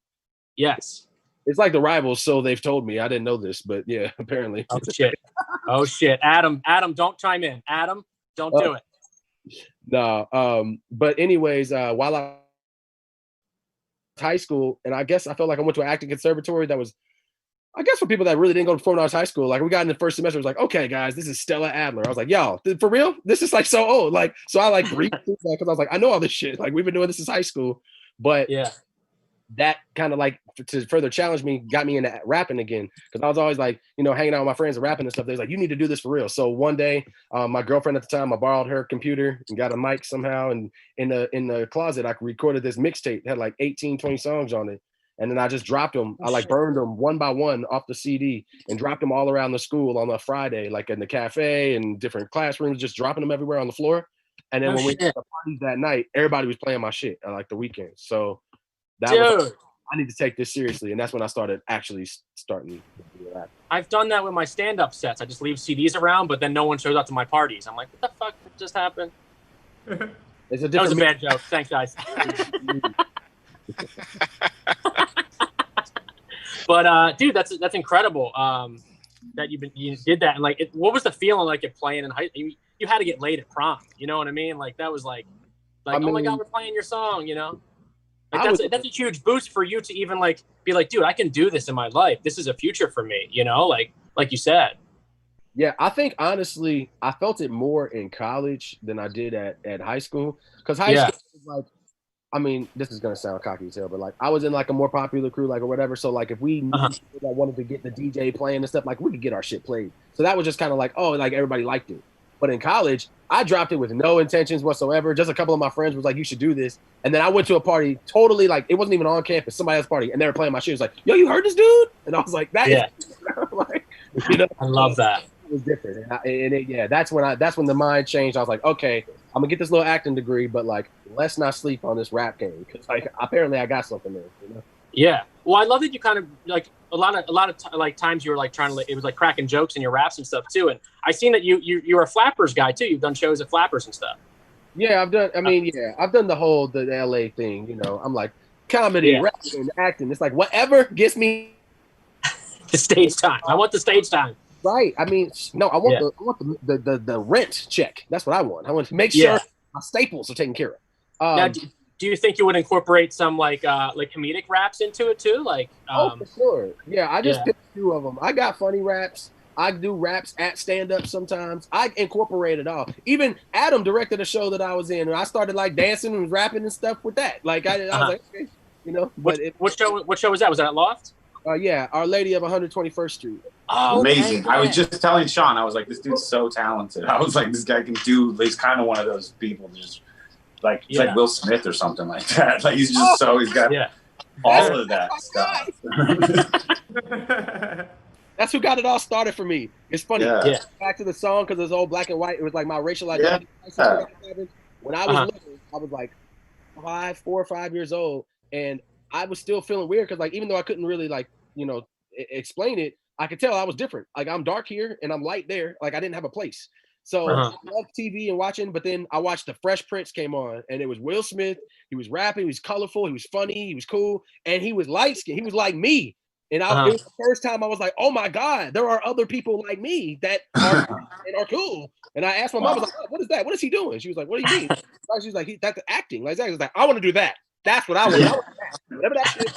Yes. It's like the rivals, so they've told me. I didn't know this, but yeah, apparently. Oh shit. Adam, don't chime in. Adam, don't do it. No. But anyways, while I was in high school, and I guess I felt like I went to an acting conservatory that was, I guess, for people that really didn't go to performing arts high school. Like we got in the first semester, it was like, okay, guys, this is Stella Adler. I was like, yo, for real? This is like so old. Like, so I like read because I was like, I know all this shit. Like we've been doing this since high school. But yeah, that kind of like to further challenge me, got me into rapping again. Because I was always like, you know, hanging out with my friends and rapping and stuff. They was like, you need to do this for real. So one day, my girlfriend at the time, I borrowed her computer and got a mic somehow. And in the closet, I recorded this mixtape. It had like 18, 20 songs on it. And then I just dropped them. I like burned them one by one off the CD and dropped them all around the school on a Friday, like in the cafe and different classrooms, just dropping them everywhere on the floor. And then when we had the parties that night, everybody was playing my shit at like the weekend. So that was, I need to take this seriously. And that's when I started actually starting to do that. I've done that with my stand-up sets. I just leave CDs around, but then no one shows up to my parties. I'm like, what the fuck just happened? That was a bad joke. Thanks, guys. But dude, that's incredible. That you did that, and like, what was the feeling like it playing in high? You had to get laid at prom. You know what I mean? Like that was like oh my god, we're playing your song. You know, like that's a huge boost for you to even like be like, dude, I can do this in my life. This is a future for me. You know, like you said. Yeah, I think honestly, I felt it more in college than I did at high school. Because high school was like, I mean, this is gonna sound cocky as hell, but like I was in like a more popular crew, like or whatever. So like if we knew that wanted to get the DJ playing and stuff, like we could get our shit played. So that was just kind of like, oh, like everybody liked it. But in college, I dropped it with no intentions whatsoever. Just a couple of my friends was like, you should do this. And then I went to a party totally like it wasn't even on campus, somebody else's party, and they were playing my shit. It was like, yo, you heard this dude? And I was like, that is like, you know, I love that. It was different. That's when the mind changed. I was like, okay, I'm gonna get this little acting degree, but like, let's not sleep on this rap game because like apparently I got something there. You know? Yeah. Well, I love that you kind of like a lot of like times you were like trying to it was like cracking jokes in your raps and stuff too. And I seen that you're a Flappers guy too. You've done shows at Flappers and stuff. Yeah, I've done. I mean, I've done the LA thing. You know, I'm like comedy, rapping, acting. It's like whatever gets me the stage time. I want the stage time. Right. I mean, no, I want the rent check. That's what I want. I want to make sure my staples are taken care of. Now, do you think you would incorporate some like comedic raps into it too? Like, for sure. Yeah, I just picked 2 of them. I got funny raps. I do raps at stand-up sometimes. I incorporate it all. Even Adam directed a show that I was in, and I started like dancing and rapping and stuff with that. Like I was like, okay, you know. But what show was that? Was that at Loft? Yeah, Our Lady of 121st Street. Oh, amazing! I was just telling Sean, I was like, this dude's so talented. I was like, this guy can do. He's kind of one of those people, just like it's like Will Smith or something like that. Like he's just he's got all of that stuff. That's who got it all started for me. It's funny. Back to the song because it's all black and white. It was like my racial identity. When I was little, I was like 4 or 5 years old, and I was still feeling weird because like even though I couldn't really like explain it, I could tell I was different. Like I'm dark here and I'm light there. Like I didn't have a place. So I loved TV and watching, but then I watched The Fresh Prince came on, and it was Will Smith. He was rapping. He was colorful. He was funny. He was cool, and he was light skinned. He was like me. And it was the first time I was like, oh my God, there are other people like me that are cool. And I asked my mom, I was like, what is that? What is he doing? She was like, what do you mean? She was like, that's acting. Like, I was like, I want to do that. That's what I want. I want that. Whatever that is.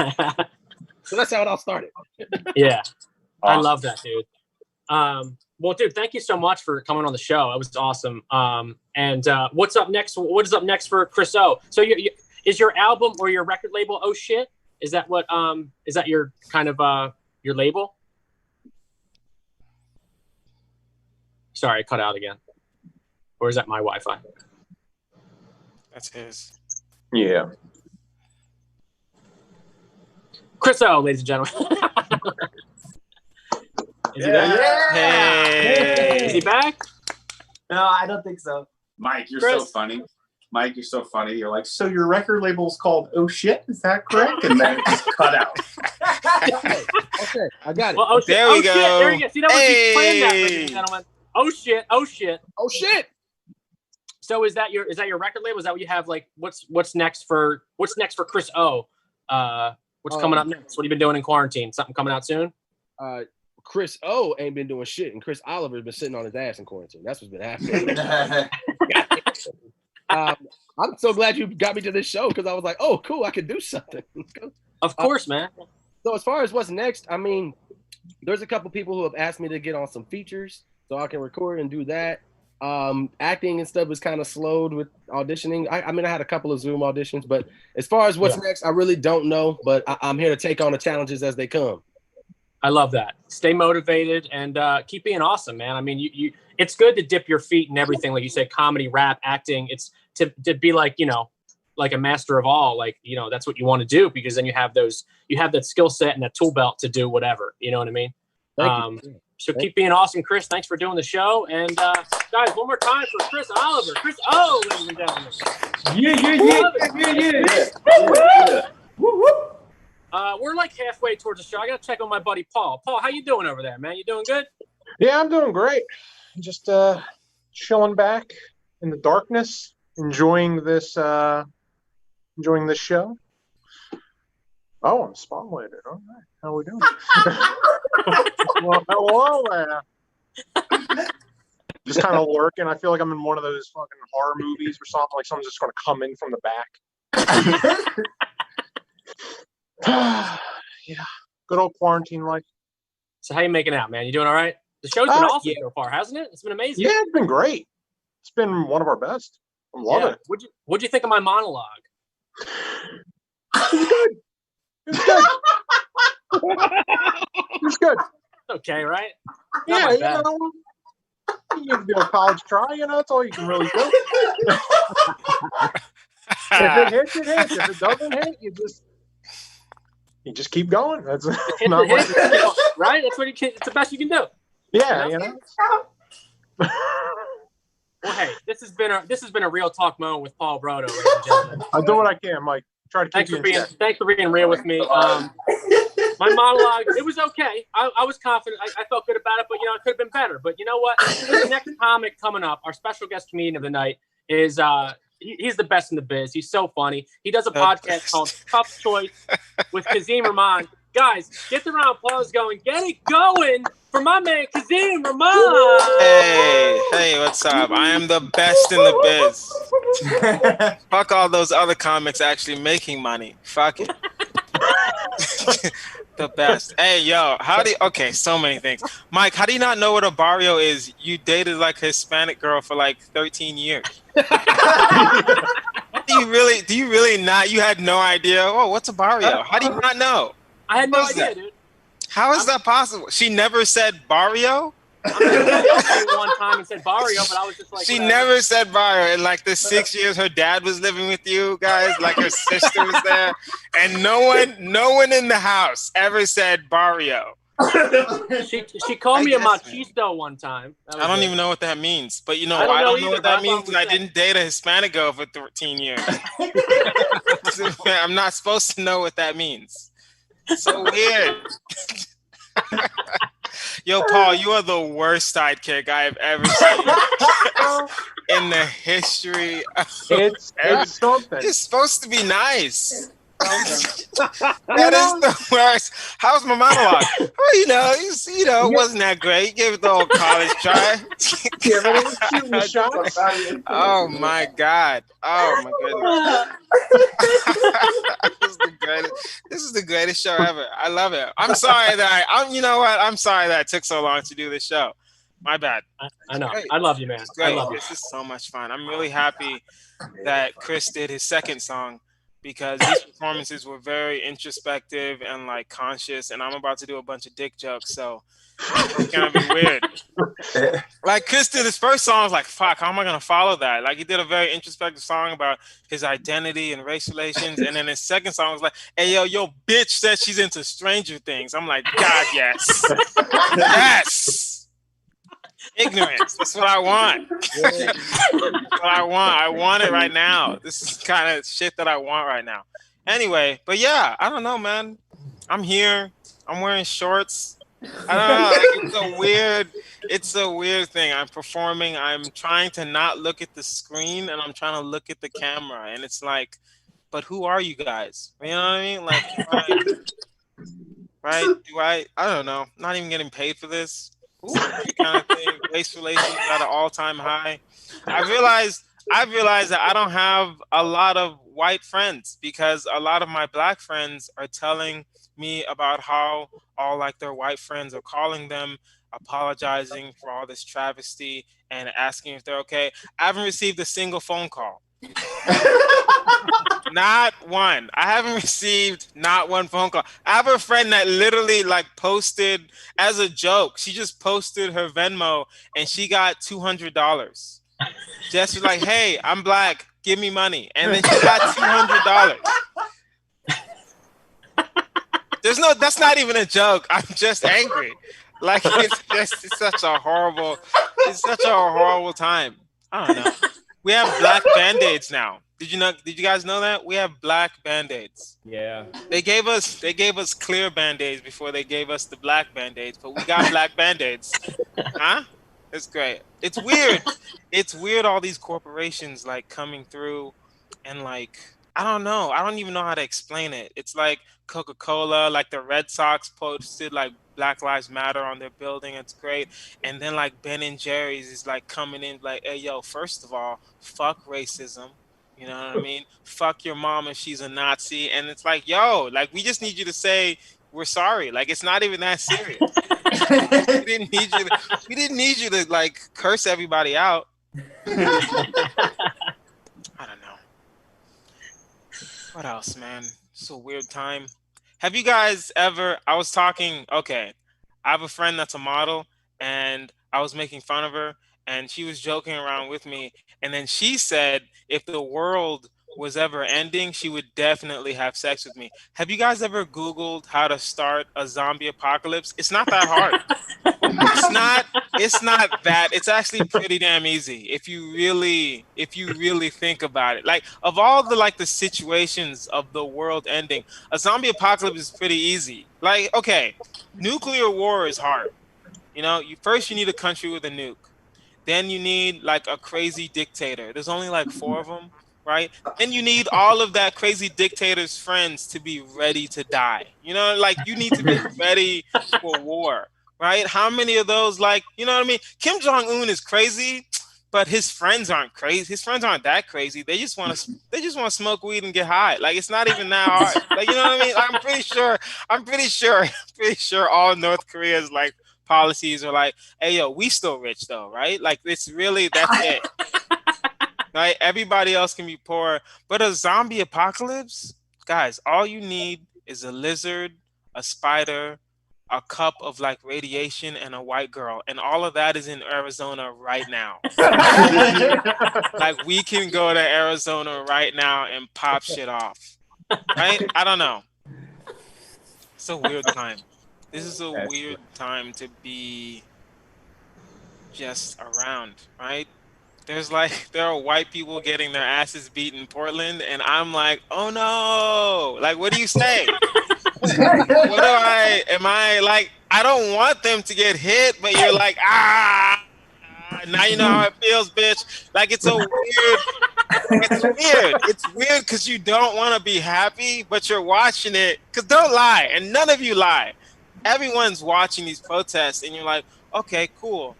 So that's how it all started. Yeah. Awesome. I love that, dude. Well, dude, thank you so much for coming on the show. It was awesome. And what's up next? What is up next for Chris O? So is your album or your record label Oh Shit? Is that what is that your kind of your label? Sorry, I cut out again. Or is that my Wi-Fi? That's his. Yeah. Chris O, ladies and gentlemen. Is he back? Hey. Is he back? No, I don't think so. Mike, you're so funny. Mike, you're so funny. You're like, so your record label's called Oh Shit? Is that correct? And then it's cut out. Okay, I got it. Well, there we go. Shit, there you go. See, that was playing that, ladies and gentlemen. Oh shit! Oh shit! Oh shit! So is that your record label? Is that what you have? Like, what's next for Chris O? What's coming up next? What have you been doing in quarantine? Something coming out soon? Chris O ain't been doing shit, and Chris Oliver's been sitting on his ass in quarantine. That's what's been happening. I'm so glad you got me to this show because I was like, oh, cool, I could do something. Of course, man. So as far as what's next, I mean, there's a couple people who have asked me to get on some features so I can record and do that. Acting and stuff is kind of slowed with auditioning. I mean, I had a couple of Zoom auditions, but as far as what's next, I really don't know, but I'm here to take on the challenges as they come. I love that. Stay motivated and keep being awesome, man. I mean, you it's good to dip your feet in everything. Like you said, comedy, rap, acting. It's to be like, like a master of all. Like, that's what you want to do because then you have that skill set and that tool belt to do whatever. You know what I mean? So keep being awesome, Chris. Thanks for doing the show. And guys, one more time for Chris Oliver. Chris O, ladies and gentlemen. Yeah. We're like halfway towards the show. I got to check on my buddy Paul. Paul, how you doing over there, man? You doing good? Yeah, I'm doing great. Just chilling back in the darkness, enjoying this show. Oh, I'm spotlighted. All right. How are we doing? Well, hello there. Just kind of lurking. I feel like I'm in one of those fucking horror movies or something. Like someone's just going to come in from the back. Yeah. Good old quarantine life. So how you making out, man? You doing all right? The show's been awesome so far, hasn't it? It's been amazing. Yeah, it's been great. It's been one of our best. I love it. What'd you think of my monologue? It's good. It's good. It's good. Okay, right? Yeah, my you bad. know, you give it a college try. You know, that's all you can really do. If it hits, it hits. If it doesn't hit, you just keep going. That's not much. Right? That's what you can. It's the best you can do. Yeah, you know. Well, hey, this has been a real talk moment with Paul Brodo, ladies and gentlemen. I'll do what I can, Mike. Try to keep Thanks for being real with me. My monologue, it was okay. I was confident. I felt good about it, but it could have been better. But you know what? The next comic coming up, our special guest comedian of the night is he's the best in the biz. He's so funny. He does a podcast called Tough Choice with Kazim Rahman. Guys, get the round of applause going. Get it going for my man Kazim Rahman. Hey, what's up? I am the best in the biz. Fuck all those other comics actually making money. Fuck it. The best. Hey, yo, okay, so many things. Mike, how do you not know what a barrio is? You dated like a Hispanic girl for like 13 years. Do you really not? You had no idea? Oh, what's a barrio? How do you not know? I had no idea, dude. How is that possible? She never said barrio? I one time and said barrio, but I was just like, she never said barrio. In like the 6 years her dad was living with you guys, like her sister was there, and no one in the house ever said barrio. She called me a machisto one time. I don't even know what that means, but I don't know what that means because I didn't date a Hispanic girl for 13 years. I'm not supposed to know what that means. So weird. Yo, Paul, you are the worst sidekick I have ever seen in the history of it's something. It's supposed to be nice. That is the worst. How's my monologue? Oh, it wasn't that great. You gave it the old college try. Give it a shot. Oh my God. Oh my goodness. This is the greatest show ever. I love it. I'm sorry that I'm sorry that it took so long to do this show. My bad. I know. I love you, man. I love you. This is so much fun. I'm really happy that Chris did his second song, because these performances were very introspective and like conscious, and I'm about to do a bunch of dick jokes, so it's gonna be weird. Like Chris did his first song, I was like, fuck, how am I gonna follow that? Like he did a very introspective song about his identity and race relations, and then his second song was like, hey yo bitch said she's into Stranger Things. I'm like, God, yes. Yes. Ignorance. That's what I want. That's what I want. I want it right now. This is kind of shit that I want right now. Anyway, but yeah, I don't know, man. I'm here. I'm wearing shorts. I don't know. It's a weird thing. I'm performing. I'm trying to not look at the screen, and I'm trying to look at the camera. And it's like, but who are you guys? You know what I mean? Like, right? I don't know. Not even getting paid for this. Kind of thing. Race relations at an all-time high. I realized that I don't have a lot of white friends, because a lot of my black friends are telling me about how all like their white friends are calling them, apologizing for all this travesty and asking if they're okay. I haven't received a single phone call. Not one. I haven't received not one phone call. I have a friend that literally like posted as a joke. She just posted her Venmo and she got $200. Just like, hey, I'm black, give me money. And then she got $200. That's not even a joke. I'm just angry. Like it's such a horrible time. I don't know. We have black Band-Aids now. Did you guys know that? We have black Band-Aids. Yeah. They gave us clear Band-Aids before they gave us the black Band-Aids, but we got black Band-Aids. Huh? It's great. It's weird. It's weird all these corporations like coming through and like, I don't know. I don't even know how to explain it. It's like Coca-Cola, like the Red Sox posted like Black Lives Matter on their building. It's great. And then like Ben and Jerry's is like coming in like, hey, yo, first of all, fuck racism. You know what I mean? Fuck your mom if she's a Nazi. And it's like, yo, like we just need you to say we're sorry. Like it's not even that serious. We didn't need you to like curse everybody out. I don't know. What else, man? It's a weird time. Have you guys ever? I was talking. Okay, I have a friend that's a model, and I was making fun of her, and she was joking around with me, and then she said if the world was ever ending, she would definitely have sex with me. Have you guys ever Googled how to start a zombie apocalypse? It's not that hard. It's not that. It's actually pretty damn easy if you really think about it. Like of all the situations of the world ending, a zombie apocalypse is pretty easy. Like, okay, nuclear war is hard. You need a country with a nuke. Then you need like a crazy dictator. There's only like 4 of them, right? Then you need all of that crazy dictator's friends to be ready to die. Like you need to be ready for war, right? How many of those, like, you know what I mean? Kim Jong-un is crazy, but his friends aren't crazy. His friends aren't that crazy. They just want to smoke weed and get high. Like it's not even that hard. Like, you know what I mean? I'm pretty sure all North Korea's like policies are like, hey yo, we still rich though, right? Like that's it. Right? Everybody else can be poor. But a zombie apocalypse, guys, all you need is a lizard, a spider, a cup of like radiation, and a white girl. And all of that is in Arizona right now. Like we can go to Arizona right now and pop shit off. Right? I don't know. It's a weird time. This is a weird time to be just around, right? There are white people getting their asses beat in Portland, and I'm like, oh no! Like, what do you say? I don't want them to get hit, but you're like, now you know how it feels, bitch. Like, it's weird because you don't want to be happy, but you're watching it. Because don't lie, and none of you lie. Everyone's watching these protests, and you're like, okay, cool.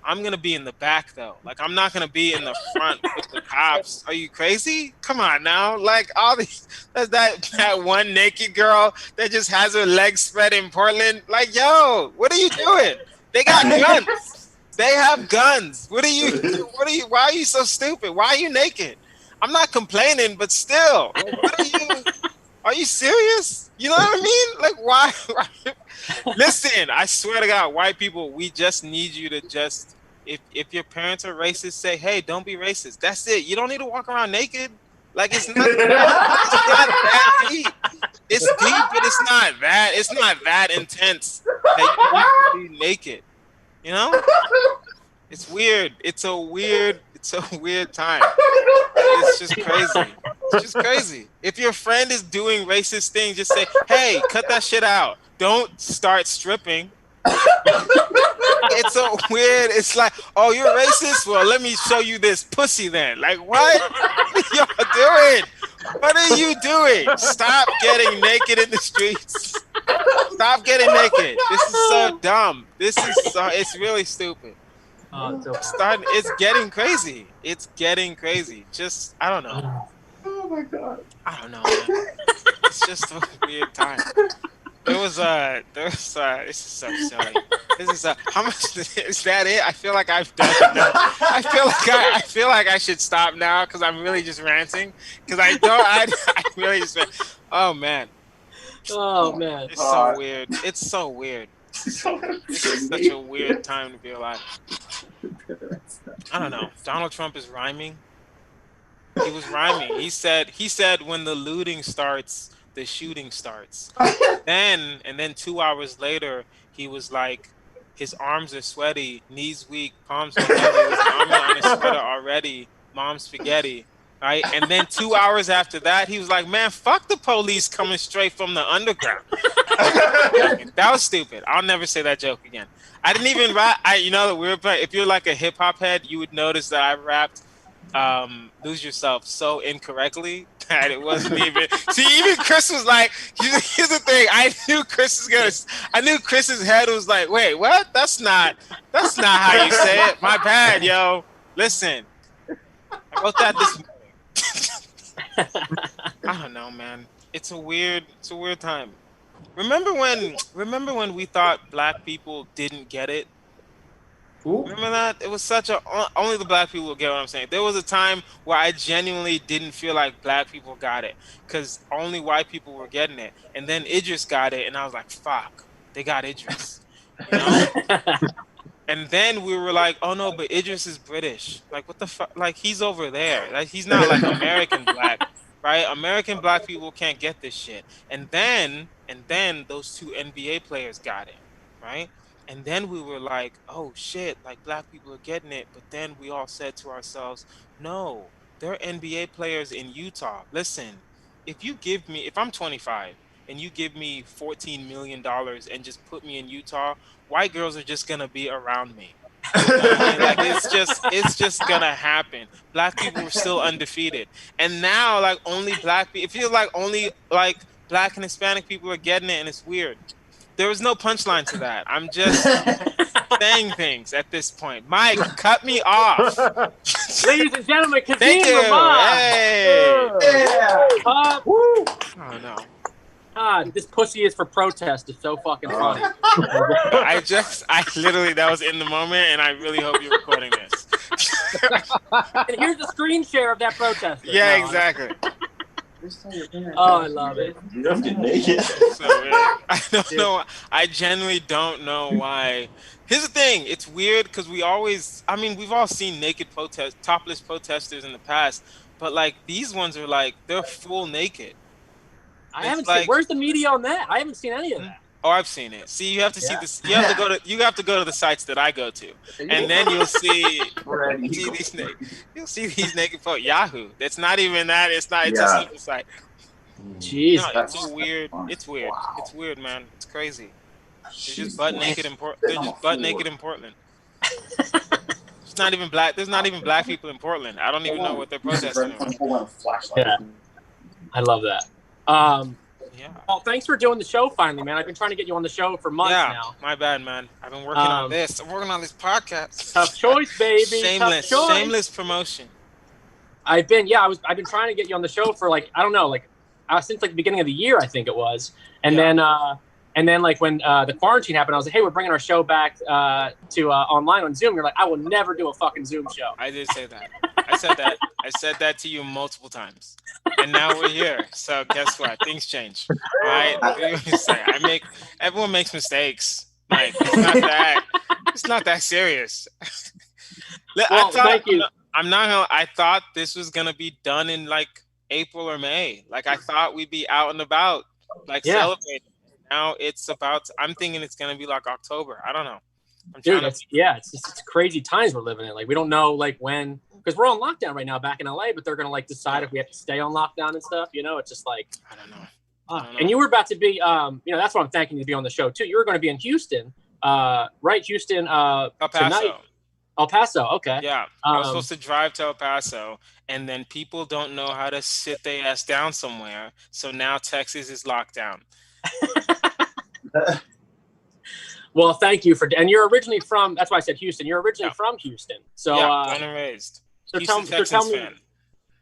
I'm going to be in the back, though. Like, I'm not going to be in the front with the cops. Are you crazy? Come on now. Like, all these, that one naked girl that just has her legs spread in Portland. Like, yo, what are you doing? They got guns. They have guns. Why are you so stupid? Why are you naked? I'm not complaining, but still, are you serious? You know what I mean? Like, why? Listen, I swear to God, white people, we just need you to if your parents are racist, say, hey, don't be racist. That's it. You don't need to walk around naked. Like, it's not that deep. It's deep, but it's not that intense that you need to be naked. You know? It's weird. It's a weird time. It's just crazy. It's just crazy. If your friend is doing racist things, just say, hey, cut that shit out. Don't start stripping. It's so weird. It's like, oh, you're racist? Well, let me show you this pussy then. Like, what? What are y'all doing? What are you doing? Stop getting naked in the streets. Stop getting naked. This is so dumb. It's really stupid. It's getting crazy. It's getting crazy. Just, I don't know. Oh my God. I don't know, man. It's just a weird time. This is so silly. How much is that it? I feel like I've done enough. I feel like I should stop now because I'm really just ranting. Because I really just, oh man. Oh man. It's so weird. It's so weird. This is such a weird time to be alive. I don't know. Donald Trump is rhyming. He was rhyming. He said when the looting starts, the shooting starts. Then 2 hours later, he was like, his arms are sweaty, knees weak, palms are heavy, his arm on his sweater already, mom's spaghetti. Right? And then 2 hours after that, he was like, man, fuck the police coming straight from the underground. That was stupid. I'll never say that joke again. I didn't even rap. You know the weird part? If you're like a hip hop head, you would notice that I rapped Lose Yourself so incorrectly that it wasn't even. See, even Chris was like, here's the thing. I knew Chris's head was like, wait, what? That's not how you say it. My bad, yo. Listen, I wrote that this morning. I don't know, man. It's a weird time. Remember when we thought black people didn't get it? Remember that? It was such a only the black people will get what I'm saying. There was a time where I genuinely didn't feel like black people got it because only white people were getting it, and then Idris got it, and I was like, "Fuck, they got Idris," you know. And then we were like, "Oh no, but Idris is British. Like, what the fuck? Like, he's over there. Like, he's not like American black, right? American black people can't get this shit." And then those two NBA players got it, right? And then we were like, "Oh shit, like black people are getting it." But then we all said to ourselves, "No, they're NBA players in Utah. Listen, if I'm 25 and you give me $14 million and just put me in Utah, white girls are just gonna be around me." You know what I mean? Like it's just gonna happen. Black people were still undefeated, and now like only black people. It feels like only like black and Hispanic people are getting it, and it's weird. There was no punchline to that. I'm just saying things at this point. Mike, cut me off. Ladies and gentlemen, Thank you. Hey. Yeah. Oh no. This pussy is for protest. It's so fucking funny. I literally, that was in the moment, and I really hope you're recording this. And here's the screen share of that protest. Yeah, exactly. Oh, I love it. You have to get naked. So weird. I don't know. I genuinely don't know why. Here's the thing. It's weird because we've all seen topless protesters in the past, but like these ones are like, they're full naked. I haven't seen. Where's the media on that? I haven't seen any of that. Oh, I've seen it. See, you have to see this. You have to go to the sites that I go to, and then you'll see these naked photos. Yahoo. It's not even that. It's not. It's a simple site. Jeez, no, it's so weird. It's weird. It's weird, man. It's crazy. They're just butt naked in Portland. It's not even black. There's not even black people in Portland. I don't even know what they're protesting about. Yeah, I love that. Yeah. Well, thanks for doing the show finally, man. I've been trying to get you on the show for months now. My bad, man. I've been working on this. I'm working on this podcast. Tough choice, baby. Shameless, tough choice. Shameless promotion. I've been trying to get you on the show for like, I don't know, like since like the beginning of the year, I think it was. And then like when the quarantine happened, I was like, hey, we're bringing our show back to online on Zoom. You're like, I will never do a fucking Zoom show. I did say that. I said that to you multiple times. And now we're here. So guess what? Things change. Right? Everyone makes mistakes. Like it's not that serious. Thank you. I thought this was gonna be done in like April or May. Like I thought we'd be out and about, like celebrating. Now I'm thinking it's gonna be like October. I don't know. It's crazy times we're living in. Like we don't know like when, because we're on lockdown right now back in LA, but they're gonna like decide if we have to stay on lockdown and stuff. You know, it's just like I don't know. And you were about to be, that's what I'm thanking you to be on the show too. You were going to be in Houston, right? Houston, El Paso. Tonight. El Paso, okay. Yeah, I was supposed to drive to El Paso, and then people don't know how to sit their ass down somewhere. So now Texas is locked down. Well, thank you and you're originally from. That's why I said Houston. You're originally from Houston, so born and raised. So tell me. Fan.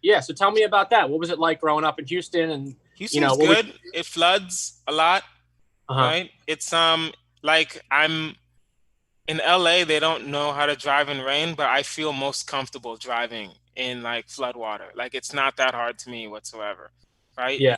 Yeah, so tell me about that. What was it like growing up in Houston? And Houston's good. It floods a lot, right? It's like I'm in LA. They don't know how to drive in rain, but I feel most comfortable driving in like flood water. Like it's not that hard to me whatsoever. Right? Yeah.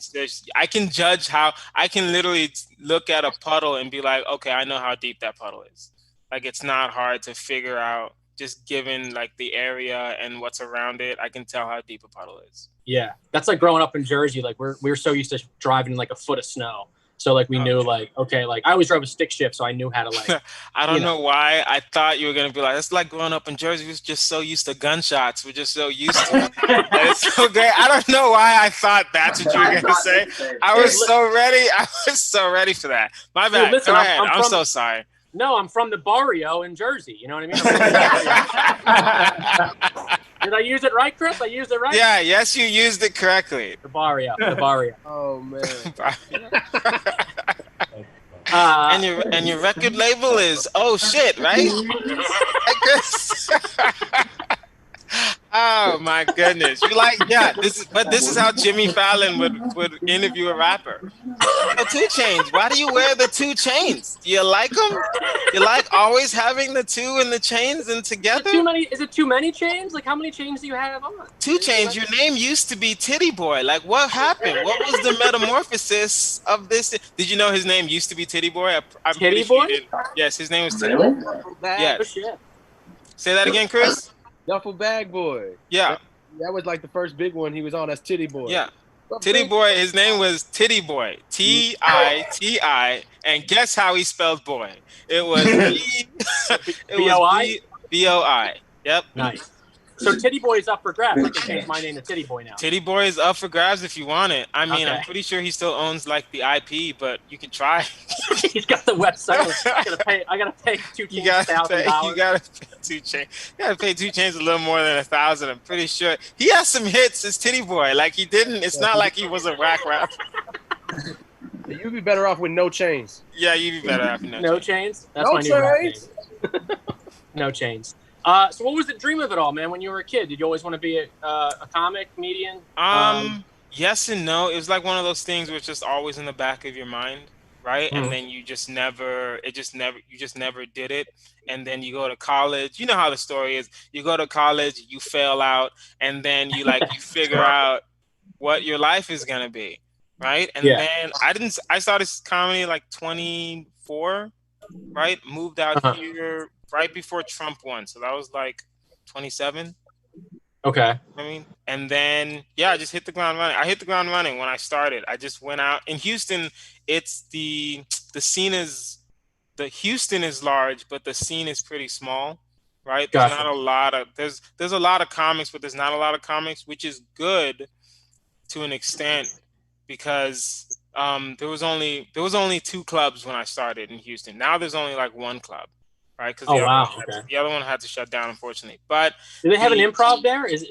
I can judge I can literally look at a puddle and be like, okay, I know how deep that puddle is. Like it's not hard to figure out, just given like the area and what's around it. I can tell how deep a puddle is. Yeah, that's like growing up in Jersey. Like we're so used to driving in like a foot of snow. So like we knew like, okay, like I always drove a stick shift, so I knew how to like. I don't know why I thought you were gonna be like, it's like growing up in Jersey. We're just so used to gunshots. We're just so used to it. It's so great. I don't know why I thought that's what you were gonna say. I was so ready. I was so ready for that. My bad. Listen, go ahead. I'm so sorry. No, I'm from the barrio in Jersey. You know what I mean? Did I use it right, Chris? I used it right? Yeah, yes, you used it correctly. The barrio. Oh, man. And your record label is Oh Shit, right? Oh my goodness! You like this is how Jimmy Fallon would interview a rapper. Yo, 2 Chainz, why do you wear the 2 chains? Do you like them? You like always having the 2 and the chains and together? Is it too many chains? Like how many chains do you have on? 2 Chainz, your name used to be Titty Boy. Like what happened? What was the metamorphosis of this? Did you know his name used to be Titty Boy? I'm Titty pretty sure Boy? you did. Yes, his name was Titty Really? Boy. Oh, Yes. shit. Say that again, Chris. Duffel Bag Boy. Yeah. That was like the first big one he was on. That's Titty Boy. Yeah. Titty Boy, his name was Titty Boy. Titi. And guess how he spelled boy? It was B-O-I? B-O-I. Yep. Nice. So Titty Boy is up for grabs. I can change my name to Titty Boy now. Titty Boy is up for grabs if you want it. I mean, Okay. I'm pretty sure he still owns like the IP, but you can try. He's got the website. I gotta pay $2,000. You gotta pay 2 Chainz. You gotta pay 2 Chainz a little more than $1,000. I'm pretty sure he has some hits as Titty Boy. Like he didn't. It's not like he was a whack rapper. You'd be better off with no chains. Yeah, you'd be better off with No chains. That's No my new rap name. chains. No chains. So what was the dream of it all, man? When you were a kid, did you always want to be a comic comedian? Yes and no. It was like one of those things where it's just always in the back of your mind, right? Mhm. And then you just never did it. And then you go to college. You know how the story is. You go to college, you fail out, and then you figure out what your life is gonna be, right? And then I started comedy like 24, right? Moved out here right before Trump won, so that was like 27. Okay. I mean, and then I just hit the ground running. I hit the ground running when I started. I just went out in Houston. It's the scene is Houston is large, but the scene is pretty small, right? There's Gotcha. not a lot of there's a lot of comics, but there's not a lot of comics, which is good to an extent because there was only 2 clubs when I started in Houston. Now there's only like 1 club. Right, because the other one had to shut down, unfortunately. But do they have an improv there? Is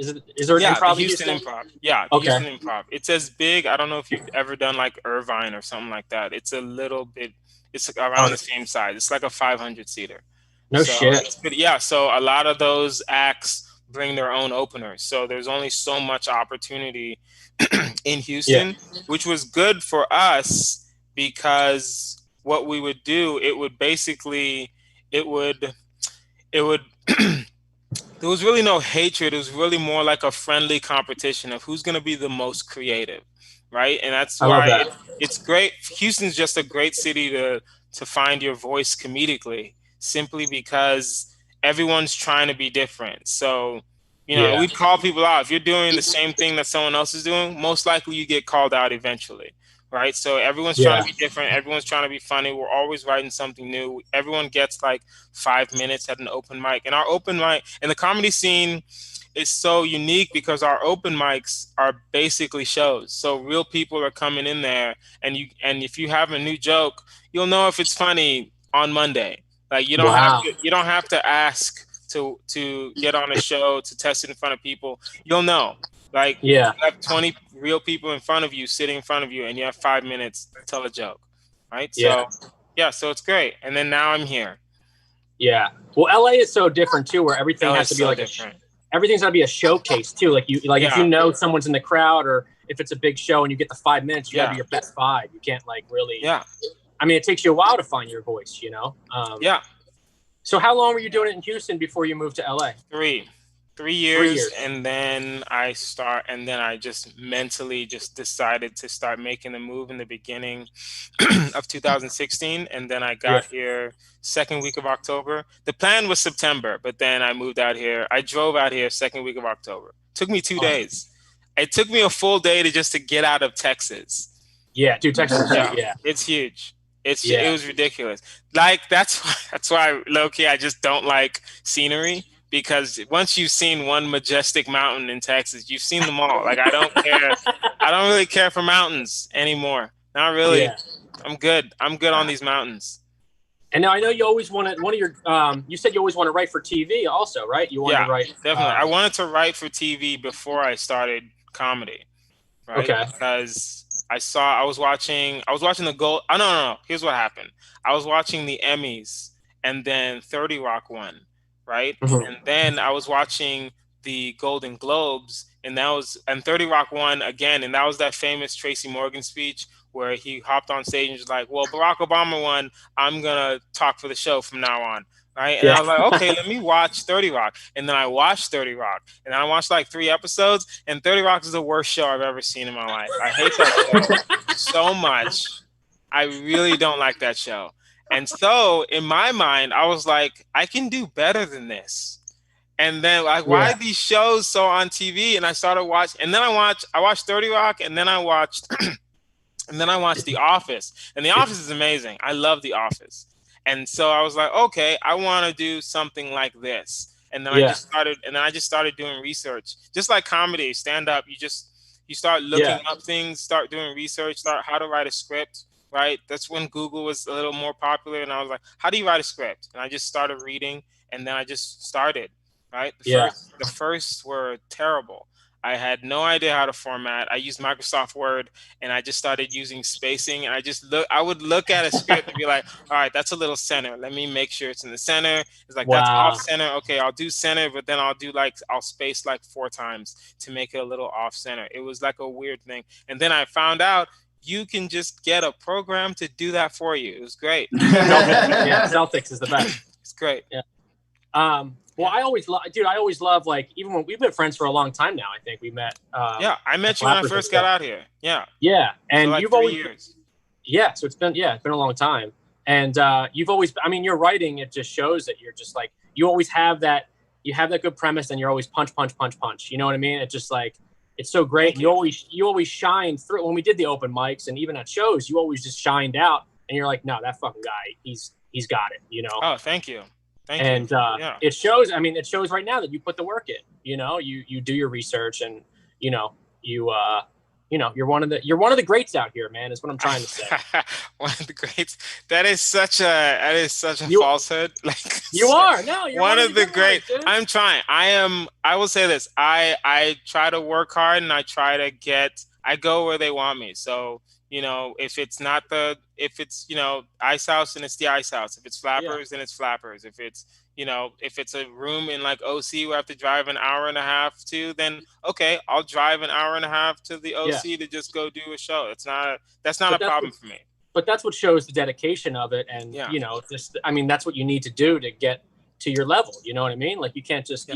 there an improv? The Houston Improv. Yeah, the Houston Improv. It's as big. I don't know if you've ever done like Irvine or something like that. It's a little bit. It's around the same size. It's like a 500-seater. No shit. So a lot of those acts bring their own openers. So there's only so much opportunity in Houston, which was good for us because what we would do, it would there was really no hatred. It was really more like a friendly competition of who's going to be the most creative, right? And that's why it's great. Houston's just a great city to find your voice comedically, simply because everyone's trying to be different. So, we'd call people out. If you're doing the same thing that someone else is doing, most likely you get called out eventually. Right, so everyone's trying to be different. Everyone's trying to be funny. We're always writing something new. Everyone gets like 5 minutes at an open mic, and our open mic and the comedy scene is so unique because our open mics are basically shows. So real people are coming in there, and if you have a new joke, you'll know if it's funny on Monday. Like you don't have to ask to get on a show to test it in front of people. You'll know. Like you have 20 real people in front of you, sitting in front of you, and you have 5 minutes to tell a joke, right? So it's great. And then now I'm here. Yeah. Well, LA is so different too, where everything has to be like everything's got to be a showcase too. Like if you know someone's in the crowd, or if it's a big show and you get the 5 minutes, you got to be your best 5. You can't like really. Yeah. I mean, it takes you a while to find your voice, So how long were you doing it in Houston before you moved to LA? 3 years, and then I just mentally just decided to start making the move in the beginning of 2016, and then I got here second week of October. The plan was September, but then I moved out here. I drove out here second week of October. Took me 2 days. It took me a full day to get out of Texas. Yeah, dude, Texas. It's huge. It was ridiculous. Like that's why low-key I just don't like scenery. Because once you've seen one majestic mountain in Texas, you've seen them all. Like I don't care. I don't really care for mountains anymore. Not really. Yeah. I'm good. I'm good on these mountains. And now I know you always wanted you said you always want to write for TV also, right? You wanted to write. Definitely. I wanted to write for TV before I started comedy. Right? Okay. Because I was watching the Gold. Oh, no. Here's what happened. I was watching the Emmys, and then 30 Rock won. Right. And then I was watching the Golden Globes, and 30 Rock won again, and that was that famous Tracy Morgan speech where he hopped on stage and was like, well, Barack Obama won, I'm gonna talk for the show from now on. Right. And I was like, okay, let me watch 30 Rock. And then I watched 30 Rock. And I watched like 3 episodes. And 30 Rock is the worst show I've ever seen in my life. I hate that show so much. I really don't like that show. And so in my mind, I was like, I can do better than this. And then like, why are these shows so on TV? And I started watching. And then I watched 30 Rock. And then I watched The Office. And The Office is amazing. I love The Office. And so I was like, okay, I want to do something like this. And then I just started doing research, just like comedy, stand up. You start looking up things, start doing research, start how to write a script, right? That's when Google was a little more popular. And I was like, how do you write a script? And I just started reading, and then I just started, right? The first were terrible. I had no idea how to format. I used Microsoft Word, and I just started using spacing. And I would look at a script and be like, all right, that's a little center. Let me make sure it's in the center. It's like, that's off center. Okay, I'll do center, but then I'll space like 4 times to make it a little off center. It was like a weird thing. And then I found out you can just get a program to do that for you. It was great. Celtics is the best. It's great. Yeah. Well, I always love, like, even when we've been friends for a long time now. I think we met. I met you when I first got out here. Yeah. Yeah, and so like you've 3 always. years. Yeah, so it's been a long time, and you've always. I mean, your writing, it just shows that you're just like, you always have that. You have that good premise, and you're always punch. You know what I mean? It's just like, it's so great. You always shine through. When we did the open mics and even at shows, you always just shined out, and you're like, no, that fucking guy, he's got it. You know? Oh, thank you. It shows. I mean, it shows right now that you put the work in. You know, you do your research, and you're one of the greats out here, man. Is what I'm trying to say. One of the greats. That is such a falsehood. Like, you are. No, you're one of the greats. I'm trying. I will say this. I try to work hard, and I go where they want me. So, if it's Ice House, then it's the Ice House. If it's Flappers, then it's Flappers. If it's a room in like OC where I have to drive an hour and a half to, then okay, I'll drive an hour and a half to the OC to just go do a show. That's not a problem for me. But that's what shows the dedication of it, and that's what you need to do to get to your level. You know what I mean? Like, you can't just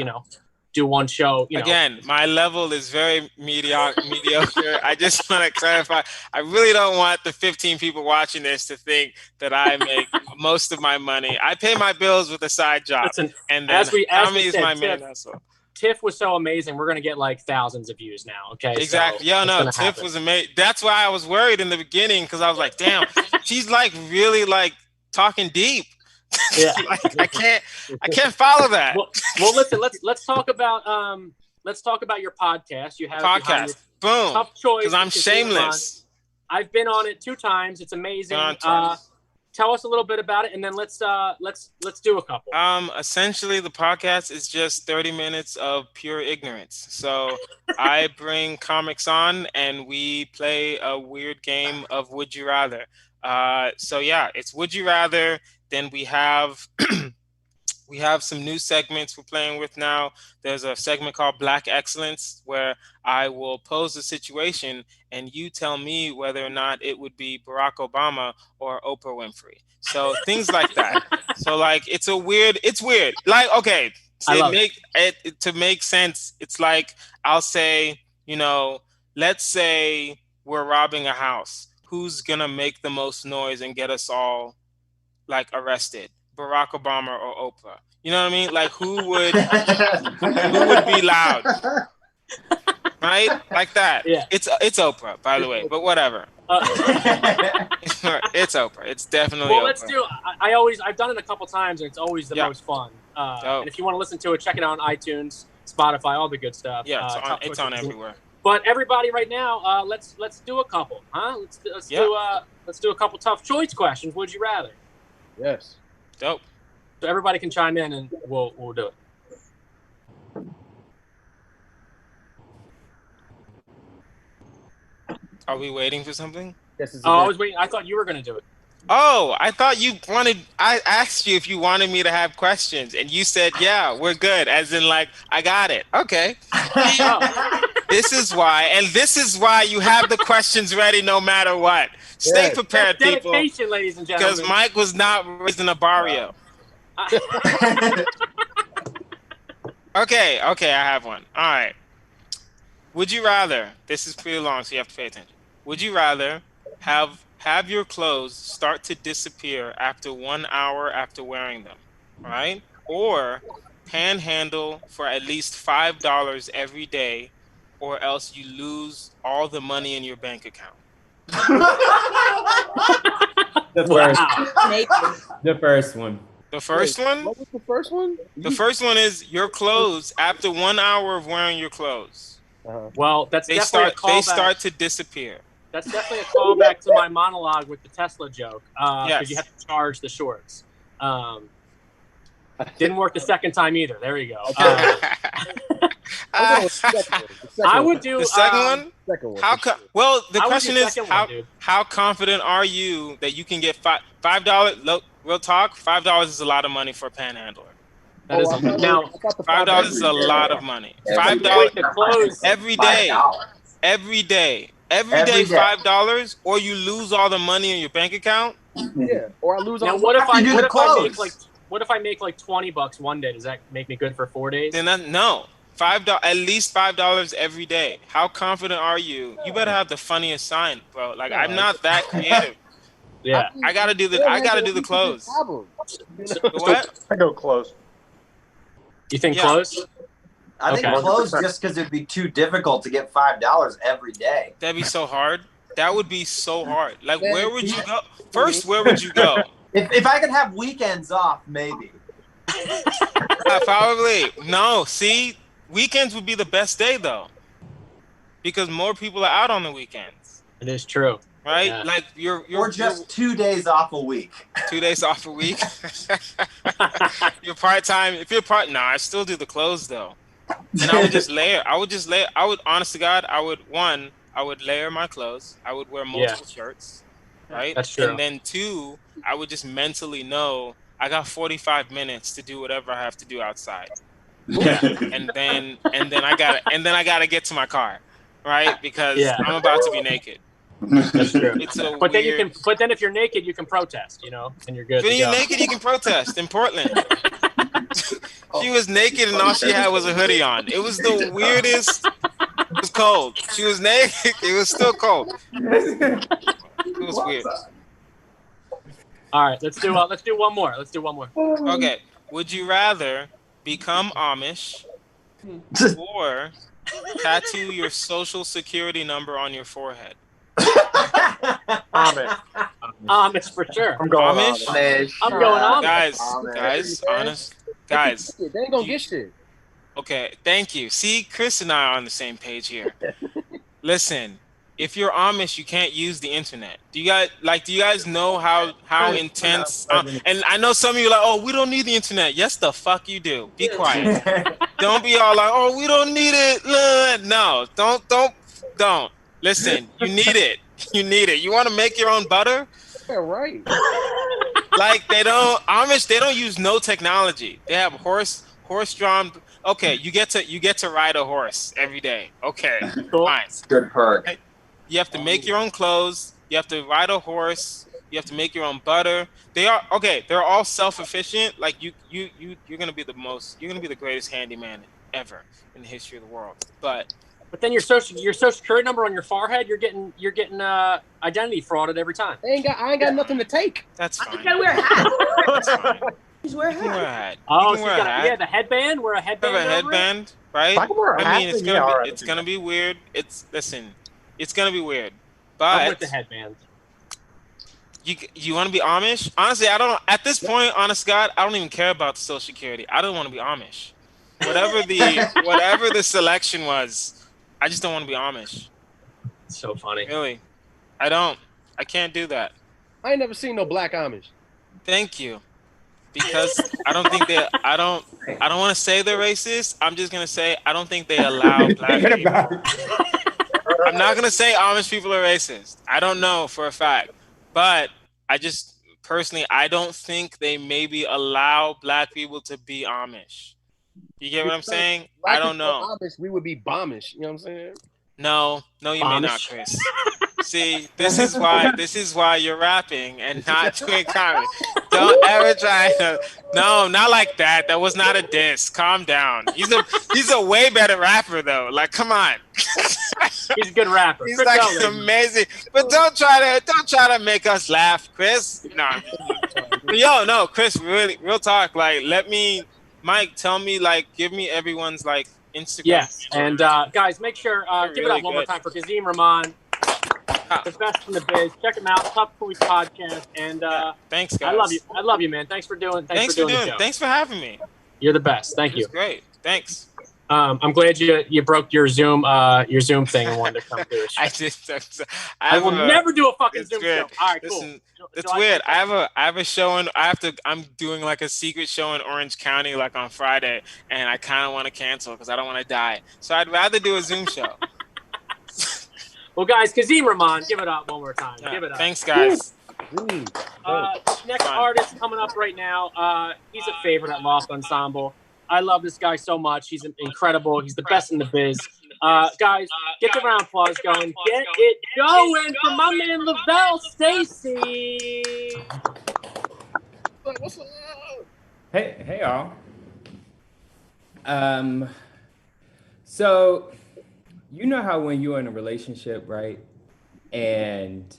do one show. Again, my level is very mediocre. I just want to clarify. I really don't want the 15 people watching this to think that I make most of my money. I pay my bills with a side job. Listen, and then Tommy is my main hustle. Tiff was so amazing. We're gonna get like thousands of views now. Okay. Exactly. Tiff was amazing. That's why I was worried in the beginning, because I was like, damn, she's like really like talking deep. Yeah. I can't follow that. Well, listen, let's talk about your podcast. You have podcast. Boom. Tough choice. Because I'm shameless. I've been on it 2 times. It's amazing. Tell us a little bit about it, and then let's do a couple. Essentially, the podcast is just 30 minutes of pure ignorance. So I bring comics on, and we play a weird game of Would You Rather. It's Would You Rather. Then we have some new segments we're playing with now. There's a segment called Black Excellence, where I will pose a situation and you tell me whether or not it would be Barack Obama or Oprah Winfrey. So things like that. So like, it's weird. Like, okay, to make sense, it's like, I'll say, let's say we're robbing a house. Who's gonna make the most noise and get us all like arrested, Barack Obama or Oprah? You know what I mean? Like, who would be loud? Right? Like that. Yeah. It's Oprah, by the way, but whatever. It's Oprah. It's definitely Oprah. Let's do. I've done it a couple times, and it's always the most fun. And if you want to listen to it, check it out on iTunes, Spotify, all the good stuff. Yeah, it's on everywhere. But everybody, right now, let's do a couple, huh? Let's do a couple tough choice questions. Would you rather? Yes. Dope. So everybody can chime in, and we'll do it. Are we waiting for something? Yes. I was waiting. I thought you were going to do it. Oh, I thought you wanted. I asked you if you wanted me to have questions, and you said, "Yeah, we're good." As in, like, I got it. Okay. This is why, and this is why you have the questions ready no matter what. Stay prepared, That's people, dedication, ladies and because gentlemen. Mike was not raised in a barrio. Okay, I have one. All right. Would you rather? This is pretty long, so you have to pay attention. Would you rather have your clothes start to disappear after 1 hour after wearing them, right? Or panhandle for at least $5 every day, or else you lose all the money in your bank account. The first one. The first one? What was the first one? The first one is your clothes after 1 hour of wearing your clothes. Well, They start to disappear. That's definitely a callback to my monologue with the Tesla joke. Because you have to charge the shorts. Didn't work the second time either. There you go. I would do the second one. Second one. Well, the I would question do is second one, dude. how confident are you that you can get $5? Real talk, $5 is a lot of money for a panhandler. That is now $5 is a lot of money. $5 every day. Every day. Every day $5, or you lose all the money in your bank account. Yeah, or I lose all. Now, what if I make like $20 one day? Does that make me good for 4 days? Then no. $5, at least $5 every day. How confident are you? You better have the funniest sign, bro. Like, I'm not that creative. Yeah, I gotta do the clothes. What? I go close. You think close? I think close just because it'd be too difficult to get $5 every day. That'd be so hard. That would be so hard. Like, where would you go? First, where would you go? If I could have weekends off, maybe. Probably. No, see, weekends would be the best day, though. Because more people are out on the weekends. It is true. Right? Yeah. Like, or just 2 days off a week. 2 days off a week? You're part-time. If you're no, I still do the clothes, though. And I would just layer. I would, honest to God, I would layer my clothes. I would wear multiple shirts, right? That's true. And then 2, I would just mentally know I got 45 minutes to do whatever I have to do outside. Yeah. And then I gotta get to my car, right? Because I'm about to be naked. That's true. But then if you're naked, you can protest, and you're good. When you're naked, you can protest in Portland. She was naked and all she had was a hoodie on. It was the weirdest. It was cold. She was naked. It was still cold. It was weird. All right, let's do one more. Okay. Would you rather become Amish or tattoo your social security number on your forehead? Amish for sure. I'm going Amish. I'm going Amish. Guys. They ain't gonna get shit. Okay, thank you. See, Chris and I are on the same page here. Listen, if you're Amish, you can't use the internet. Do you guys know how intense? And I know some of you are like, oh, we don't need the internet. Yes, the fuck you do. Be quiet. Don't be all like, oh, we don't need it. No, don't. Listen, you need it. You need it. You want to make your own butter? Yeah, right. Like they don't use no technology. They have horse-drawn. Okay, you get to ride a horse every day. Okay, fine. Good perk. You have to make your own clothes. You have to ride a horse. You have to make your own butter. They're all self-efficient. Like you're gonna be the greatest handyman ever in the history of the world. But then your social security number on your forehead, you're getting identity frauded every time. I ain't got nothing to take. That's fine. You gotta wear a hat. That's fine. Just wear a hat. You can wear a hat. Oh, you can wear a hat. The headband. Wear a headband. Have a headband, right? If I can wear a hat, it's gonna be weird. It's gonna be weird. But I'm with the headband. You want to be Amish? Honestly, I don't. At this point, honest God, I don't even care about the Social Security. I don't want to be Amish. Whatever the selection was, I just don't want to be Amish. It's so funny. Really, I don't. I can't do that. I ain't never seen no black Amish. Thank you. Because I don't think I don't want to say they're racist. I'm just gonna say I don't think they allow black people. I'm not gonna say Amish people are racist. I don't know for a fact, but I just personally, I don't think they maybe allow black people to be Amish. You get what I'm saying? I don't know. Amish, we would be bombish. You know what I'm saying? No, you may not, Chris. See, this is why you're rapping and not doing comedy. Don't ever try to. No, not like that. That was not a diss. Calm down. He's a way better rapper though. Like, come on. He's a good rapper. He's like amazing. But don't try to make us laugh, Chris. No. No, Chris. Really, real talk. Like, Mike, tell me. Like, give me everyone's like Instagram. Yes, and guys, make sure give it up one more time for Kazim Rahman, the best in the biz. Check him out, Tough Foods Podcast, and thanks, guys. I love you, man. Thanks for doing the show. Thanks for having me. You're the best. Thank you. Great. Thanks. I'm glad you broke your Zoom thing and wanted to come through. I did. I will never do a fucking Zoom show. All right, cool. Listen, it's weird. I have a show I'm doing like a secret show in Orange County like on Friday, and I kind of want to cancel because I don't want to die. So I'd rather do a Zoom show. Well, guys, Kazim Rahman, give it up one more time. Give it up. Thanks, guys. Next artist coming up right now. He's a favorite at Loft Ensemble. I love this guy so much. He's incredible. He's the best in the biz. Guys, get the round of applause going. Get it going for my man Lavelle Stacy. What's up? Hey, y'all. So you know how when you're in a relationship, right? And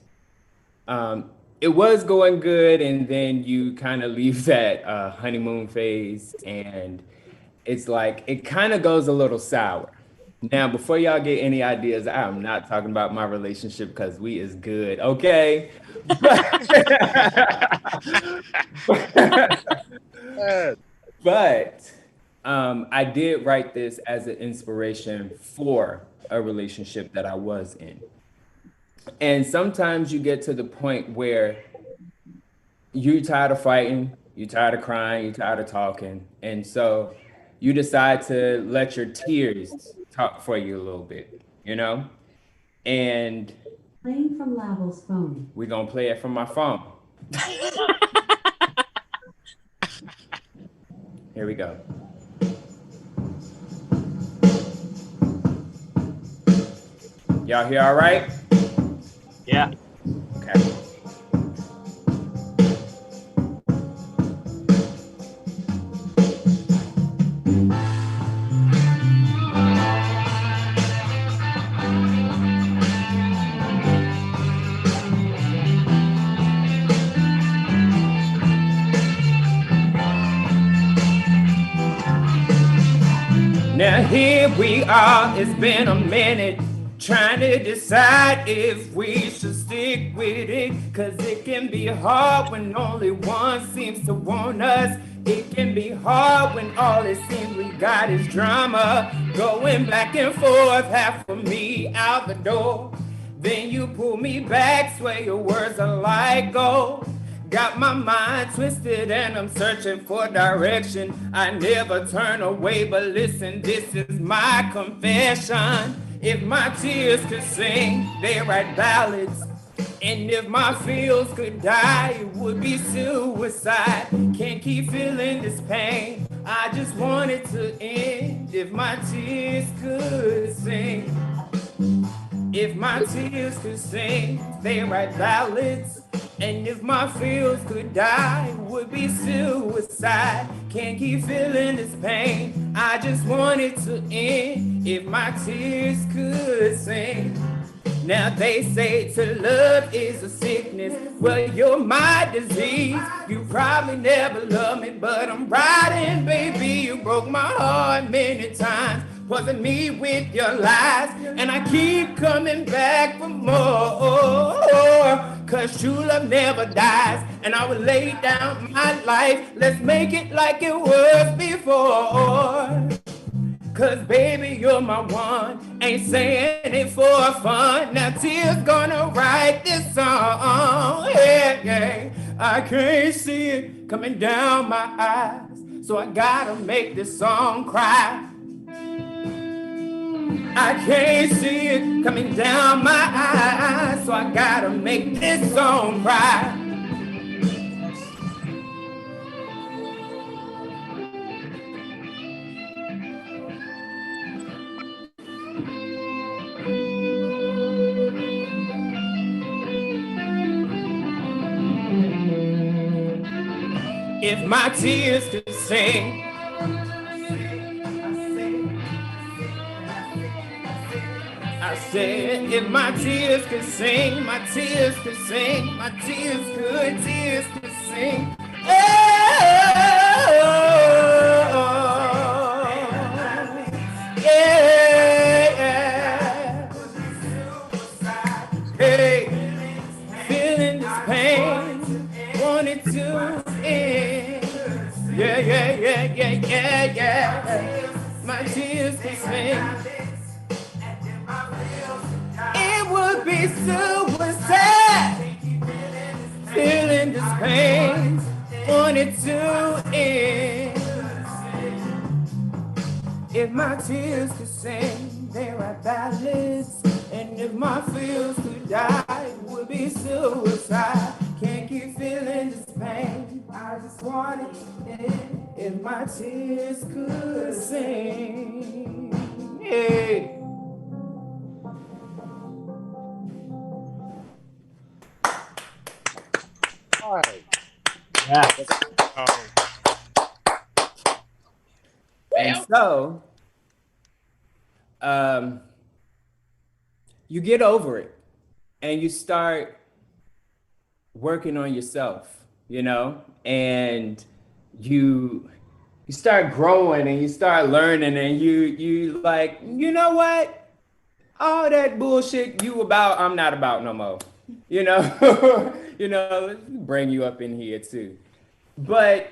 it was going good, and then you kind of leave that honeymoon phase, and it's like it kind of goes a little sour. Now, before y'all get any ideas, I'm not talking about my relationship because we is good, okay? But I did write this as an inspiration for a relationship that I was in. And sometimes you get to the point where you're tired of fighting, you're tired of crying, you're tired of talking. And so you decide to let your tears talk for you a little bit, you know? And playing from Lavel's phone. We're gonna play it from my phone. Here we go. Y'all hear all right? Yeah. Okay. Now here we are, it's been a minute, trying to decide if we should stick with it, cause it can be hard when only one seems to want us. It can be hard when all it seems we got is drama, going back and forth, half of me out the door. Then you pull me back, swear your words are like gold. Got my mind twisted and I'm searching for direction. I never turn away, but listen, this is my confession. If my tears could sing, they write ballads. And if my feels could die, it would be suicide. Can't keep feeling this pain, I just want it to end. If my tears could sing, if my tears could sing, they write ballads. And if my feels could die, it would be suicide. Can't keep feeling this pain, I just want it to end. If my tears could sing. Now they say to love is a sickness. Well, you're my disease. You probably never loved me, but I'm riding, baby. You broke my heart many times. Wasn't me with your lies, and I keep coming back for more. Cause true love never dies, and I would lay down my life. Let's make it like it was before. Cause baby, you're my one. Ain't saying it for fun. Now Tears gonna write this song. Yeah, yeah. I can't see it coming down my eyes, so I gotta make this song cry. I can't see it coming down my eyes, so I gotta make this song cry. if my tears could sing. I said, if my tears could sing, my tears could sing, my tears could sing. Oh, yeah. Hey, feeling this pain, wanted to end. Yeah. My tears could sing. It would be suicide. Feeling this pain, wanted to end. If my tears could sing, they write ballads. And if my feels could die, it would be suicide. Can't keep feeling this pain, I just want it to end. If my tears could sing, yeah. All right. Yeah. And so, you get over it and you start working on yourself, you know, and you start growing and you start learning and you like, you know what? All that bullshit you about, I'm not about no more. You know, bring you up in here too. But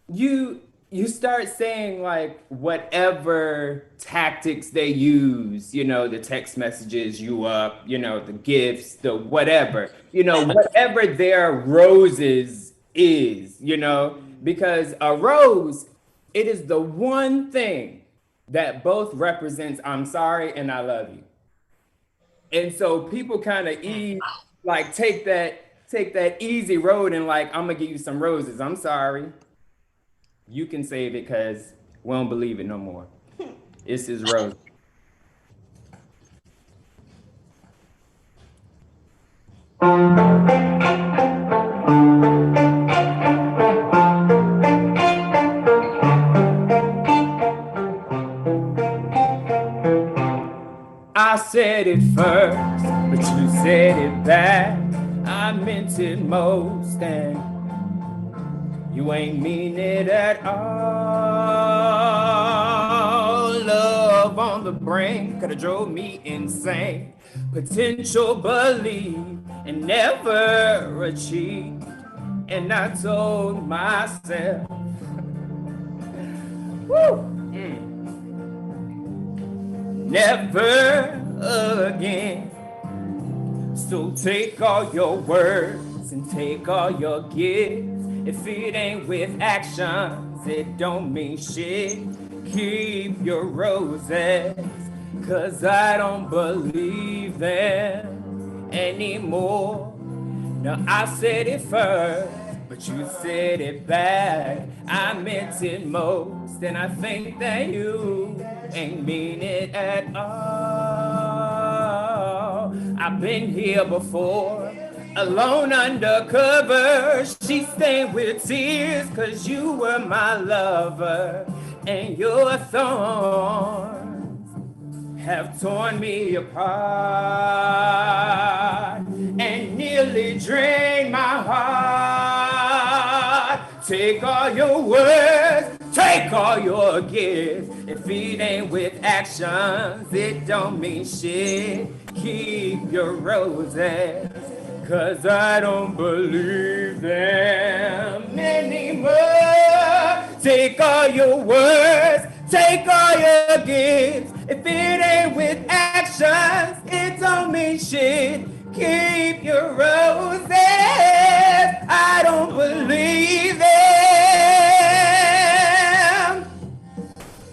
you start saying like whatever tactics they use, you know, the text messages you up, you know, the gifts, the whatever, you know, whatever their roses is, you know, because a rose, it is the one thing that both represents I'm sorry and I love you. And so people kind of take that easy road and like, I'm gonna give you some roses. I'm sorry. You can save it because we don't believe it no more. It's his rose. I said it first, but you said it back. I meant it most, and you ain't mean it at all. Love on the brain could have drove me insane. Potential believe and never achieve. And I told myself, woo, never again. So take all your words and take all your gifts. If it ain't with actions, it don't mean shit. Keep your roses, 'cause I don't believe them anymore. Now I said it first, but you said it back. I meant it most, and I think that you ain't mean it at all. I've been here before, alone undercover. She stained with tears, 'cause you were my lover, and your thorns have torn me apart and nearly drained my heart. Take all your words, take all your gifts. If it ain't with actions, it don't mean shit. Keep your roses, 'cause I don't believe them anymore. Take all your words, take all your gifts. If it ain't with actions, it don't mean shit. Keep your roses, I don't believe them.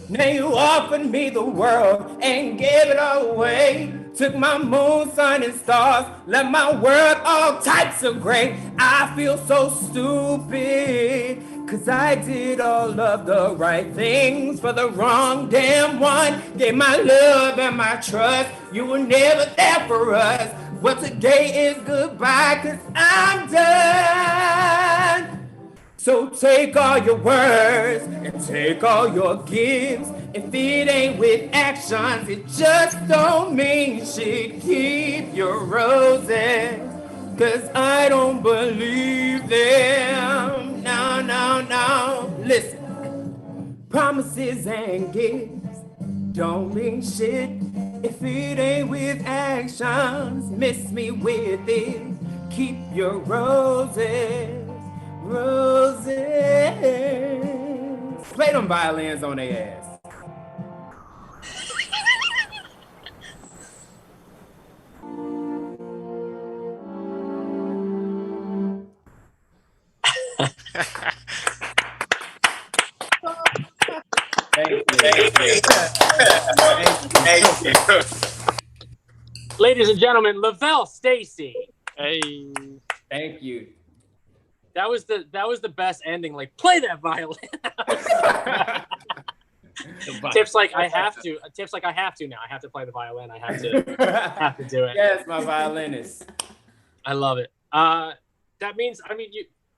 Now you offered me the world and gave it all away. Took my moon, sun, and stars, left my world all types of gray. I feel so stupid, 'cause I did all of the right things for the wrong damn one. Gave my love and my trust, you were never there for us. Well, today is goodbye, 'cause I'm done. So take all your words and take all your gifts. If it ain't with actions, it just don't mean shit. Keep your roses, 'cause I don't believe them. No, no, no. Listen, promises and gifts don't mean shit if it ain't with actions. Miss me with it. Keep your roses, roses. Play them violins on their ass. Thank you. Ladies and gentlemen, Lavelle Stacy. Hey. Thank you. That was the best ending. Like, play that violin. Tips like I have to. Tips like I have to now. I have to play the violin. I have to do it. Yes, my violinist. I love it. That means, I mean,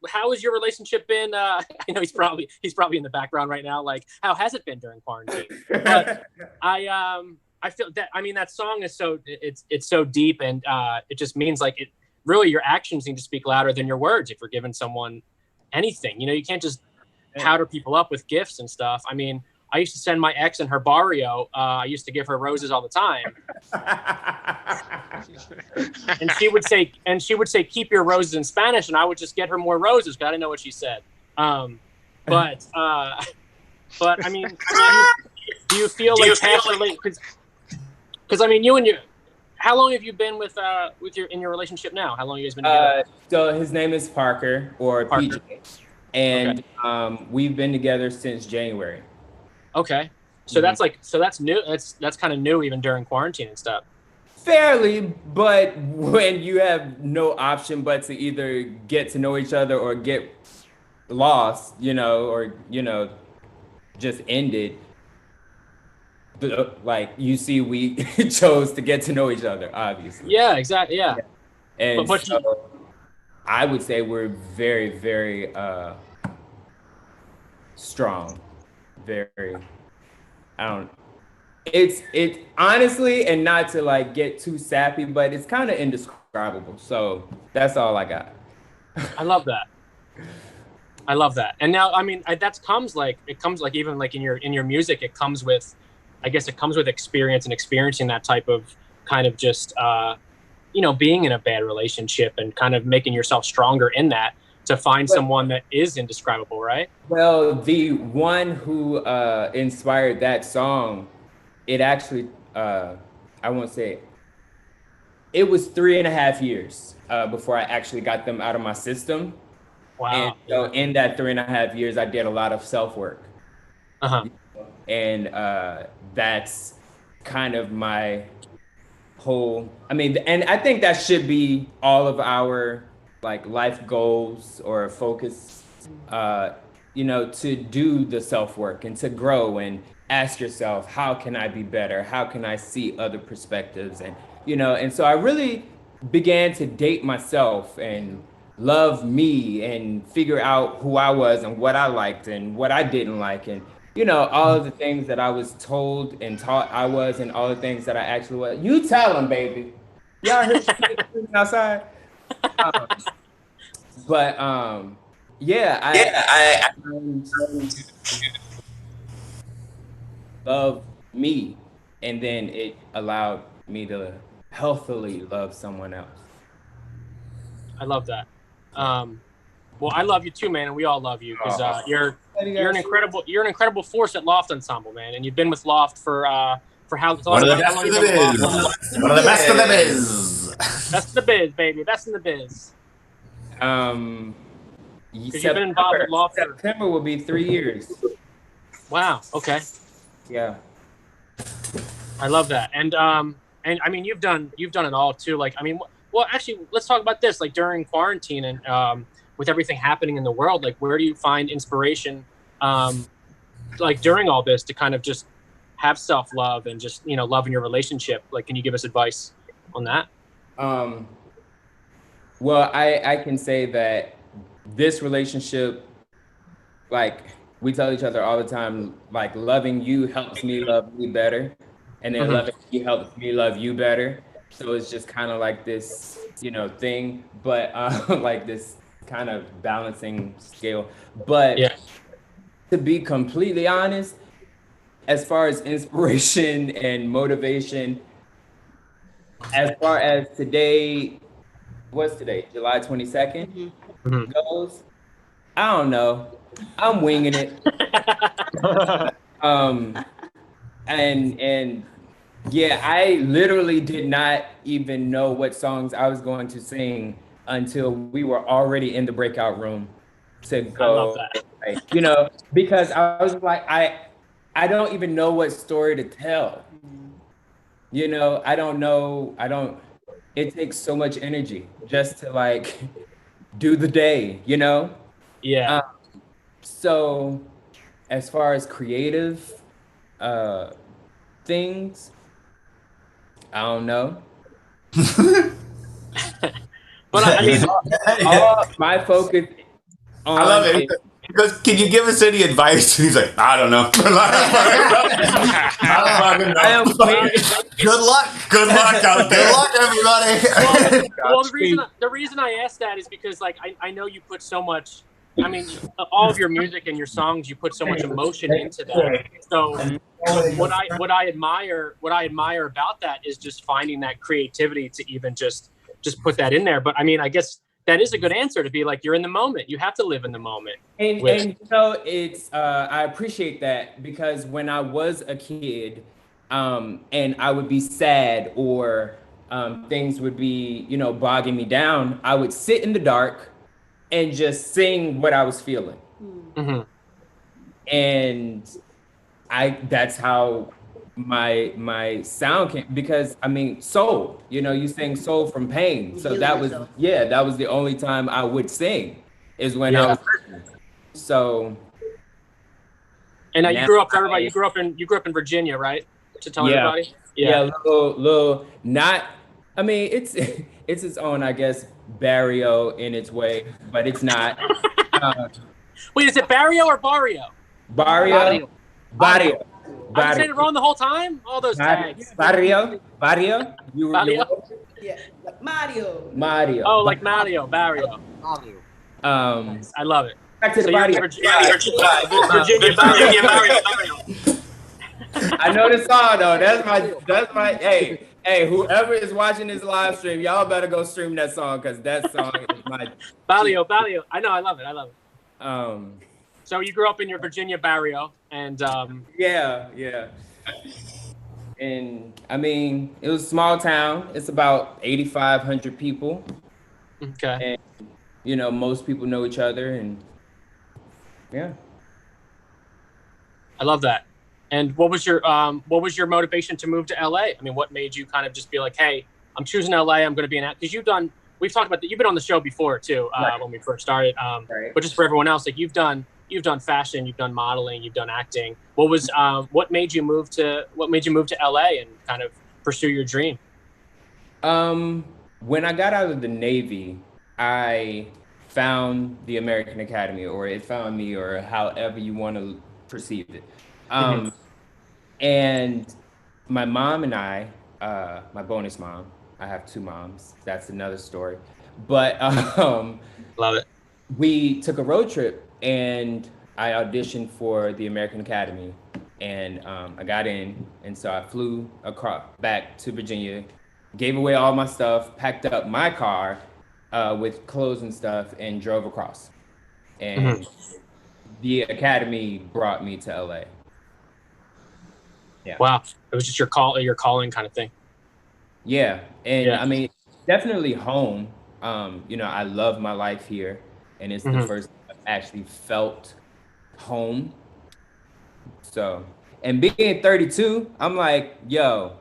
how has your relationship been? I know he's probably in the background right now. Like, how has it been during quarantine? But I feel that, I mean, that song is it's so deep, and it just means like really your actions need to speak louder than your words if you're giving someone anything. You know, you can't just powder people up with gifts and stuff. I mean, I used to send my ex and her barrio. I used to give her roses all the time. and she would say, keep your roses in Spanish. And I would just get her more roses because I didn't know what she said. But I mean, do you feel like past relationship? Because I mean, how long have you been in your relationship now? How long have you guys been together? So his name is Parker, or PJ, and we've been together since January. Okay, so that's new. That's kind of new even during quarantine and stuff. Fairly, but when you have no option but to either get to know each other or get lost, or just end it. Like you see, we chose to get to know each other, obviously. Yeah, exactly. Yeah, and so I would say we're very, very strong. Very. It's honestly, and not to like get too sappy, but it's kind of indescribable. So that's all I got. I love that. And now, I mean, it comes like even like in your music, it comes with, I guess it comes with experience and experiencing that type of kind of just, being in a bad relationship and kind of making yourself stronger in that to find someone that is indescribable, right? Well, the one who inspired that song, it actually, I won't say it was 3.5 years before I actually got them out of my system. Wow. And so in that 3.5 years, I did a lot of self-work. And that's kind of my whole, I mean, and I think that should be all of our like life goals or focus, to do the self-work and to grow and ask yourself, how can I be better? How can I see other perspectives? And, and so I really began to date myself and love me and figure out who I was and what I liked and what I didn't like. And, all of the things that I was told and taught I was and all the things that I actually was. You tell them, baby. Y'all hear screaming outside? I love me, and then it allowed me to healthily love someone else. I love that. Well, I love you too, man, and we all love you because you're an incredible force at Loft Ensemble, man, and you've been with Loft for how long? One of the best in the biz. One of the best in the biz. Best in the biz, baby. Best in the biz. You've been involved with Loft. September will be 3 years. Wow. Okay. Yeah. I love that, and I mean you've done it all too. Like, I mean, well, actually, let's talk about this. Like during quarantine and with everything happening in the world, like where do you find inspiration, like during all this, to kind of just have self-love and just love in your relationship? Like, can you give us advice on that? Well, I can say that this relationship like we tell each other all the time, like loving you helps me love you better, and then loving you helps me love you better. So it's just kind of like this, thing, but like this kind of balancing scale. But to be completely honest, as far as inspiration and motivation, as far as today, what's today? July 22nd goes. I don't know. I'm winging it. And yeah, I literally did not even know what songs I was going to sing until we were already in the breakout room to go. I love that. Like, because I was like, I don't even know what story to tell. I don't know. It takes so much energy just to like do the day, Yeah. So as far as creative things, I don't know. But I mean, all my focus on I love it. Because can you give us any advice? He's like, I don't know. Good luck. Good luck out there. Good luck, everybody. Well, the reason I asked that is because like I know you put so much. I mean, all of your music and your songs, you put so much emotion into that. So what I admire about that is just finding that creativity to even just put that in there. But I mean, I guess that is a good answer, to be like, you're in the moment. You have to live in the moment. And it's I appreciate that, because when I was a kid, and I would be sad or things would be, bogging me down, I would sit in the dark and just sing what I was feeling. And that's how my sound came, because I mean, soul, you sing soul from pain. So that was the only time I would sing, is when I was hurting. So. And now you grew up in Virginia, right? To tell everybody. Yeah, little not. I mean, it's its own, I guess, barrio in its way, but it's not. Wait, is it barrio or barrio? Barrio. I've been saying it wrong the whole time. All those tags. Barrio. Barrio. Yeah, like Mario. Mario. Oh, like Mario. Barrio. I love it. Back to the barrio. Virginia Barrio. I know the song though. That's my. Hey, whoever is watching this live stream, y'all better go stream that song, because that song is my. Barrio. I know. I love it. So you grew up in your Virginia barrio, and yeah. And I mean, it was a small town. It's about 8,500 people. Okay. And most people know each other, and yeah. I love that. And what was your motivation to move to LA? I mean, what made you kind of just be like, hey, I'm choosing LA. I'm going to be an actor? Because we've talked about that. You've been on the show before too, when we first started. But just for everyone else, like you've done fashion, you've done modeling, you've done acting. What made you move to LA and kind of pursue your dream? When I got out of the Navy, I found the American Academy, or it found me, or however you want to perceive it. And my mom and I, my bonus mom, I have two moms. That's another story. But love it. We took a road trip, and I auditioned for the American Academy, and I got in, and so I flew back to Virginia, gave away all my stuff, packed up my car with clothes and stuff, and drove across. And the Academy brought me to LA. Yeah. Wow. It was just your calling kind of thing. Yeah. And I mean, definitely home. I love my life here, and it's the first time I've actually felt home. So, and being 32, I'm like, yo,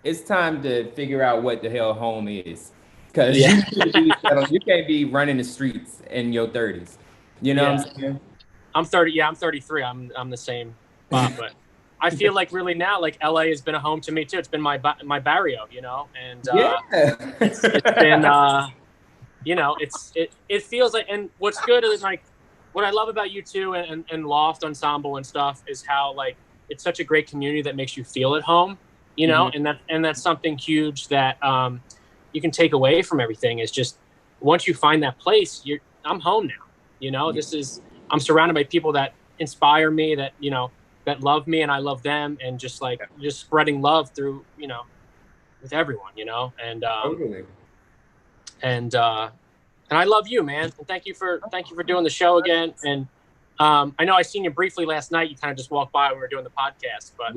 it's time to figure out what the hell home is. Because you can't be running the streets in your 30s. You know what I'm saying? I'm 30. Yeah, I'm 33. I'm the same spot, but I feel like really now, like LA has been a home to me too. It's been my barrio, and it's been, it feels like. And what's good is like, what I love about you two and Loft Ensemble and stuff is how like it's such a great community that makes you feel at home, you know, and that's something huge that you can take away from everything. Is just once you find that place, I'm home now. You know, I'm surrounded by people that inspire me, that you know, that love me and I love them, and just spreading love through, you know, with everyone, you know, and and I love you, man. And thank you for doing the show again. And I know I seen you briefly last night. You kind of just walked by when we were doing the podcast, but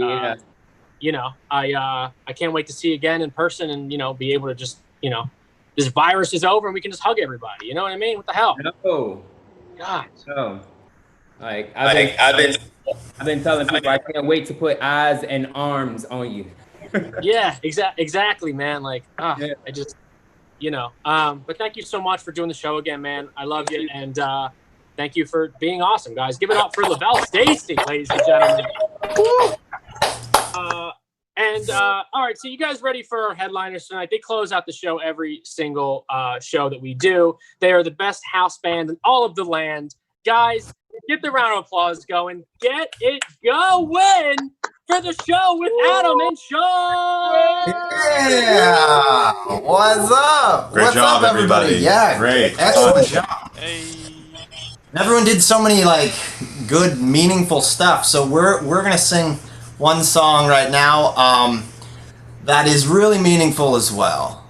you know, I can't wait to see you again in person, and you know, be able to just, you know, this virus is over and we can just hug everybody. You know what I mean? What the hell? No. God. No. Like I've been telling people I can't wait to put eyes and arms on you. Yeah, exactly, man. Like, I just, you know. But thank you so much for doing the show again, man. I love you, and thank you for being awesome, guys. Give it up for Lavelle Stacy, ladies and gentlemen. All right, so you guys ready for our headliners tonight? They close out the show every single show that we do. They are the best house band in all of the land. Guys, get the round of applause going. Get it going for the show with Adam and Sean. Yeah. What's up? Great What's job, up, everybody? Yeah, great. Excellent job. Everyone did so many like good, meaningful stuff. So we're gonna sing one song right now that is really meaningful as well.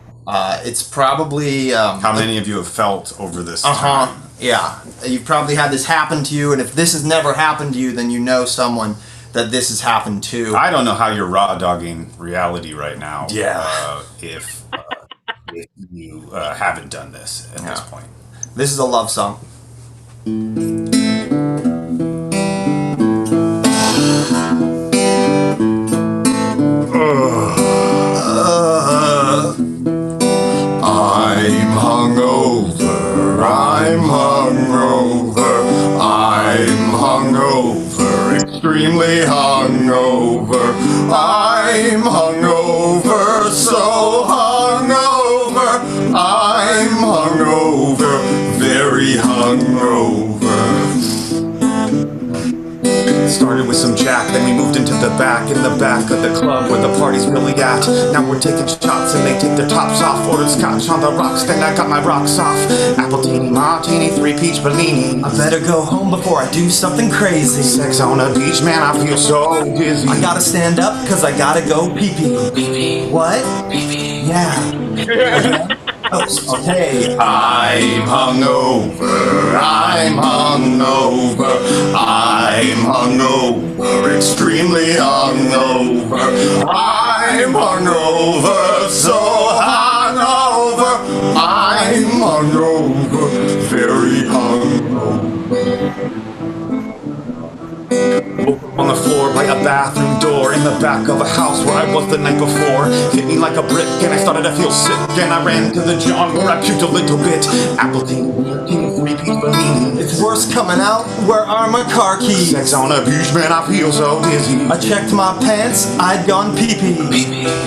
It's probably how many of you have felt over this time? Yeah, you've probably had this happen to you, and if this has never happened to you, then you know someone that this has happened to. I don't know how you're raw dogging reality right now. Yeah. If you haven't done this at this point. This is a love song. I'm hungover, I'm hungover, I'm hungover, extremely hungover, I'm hungover, so hungover, I'm hungover, very hungover. Started with some Jack, then we moved into the back of the club where the party's really at. Now we're taking shots and they take their tops off. Ordered scotch on the rocks, then I got my rocks off. Appletini, martini, 3 peach Bellini. I better go home before I do something crazy. Sex on a beach, man, I feel so dizzy. I gotta stand up cause I gotta go pee-pee. Pee-pee. What? Pee-pee. Yeah. Okay. I'm hungover, I'm hungover, I'm hungover, extremely hungover, I'm hungover, so hungover, I'm hungover, very hungover. On the floor by a bathroom door in the back of a house where I was the night before. Hit me like a brick and I started to feel sick. And I ran to the John where I puked a little bit. Appletini, 3 peach Bellini. It's worse coming out. Where are my car keys? Sex on a beach, man, I feel so dizzy. I checked my pants, I'd gone pee-pee.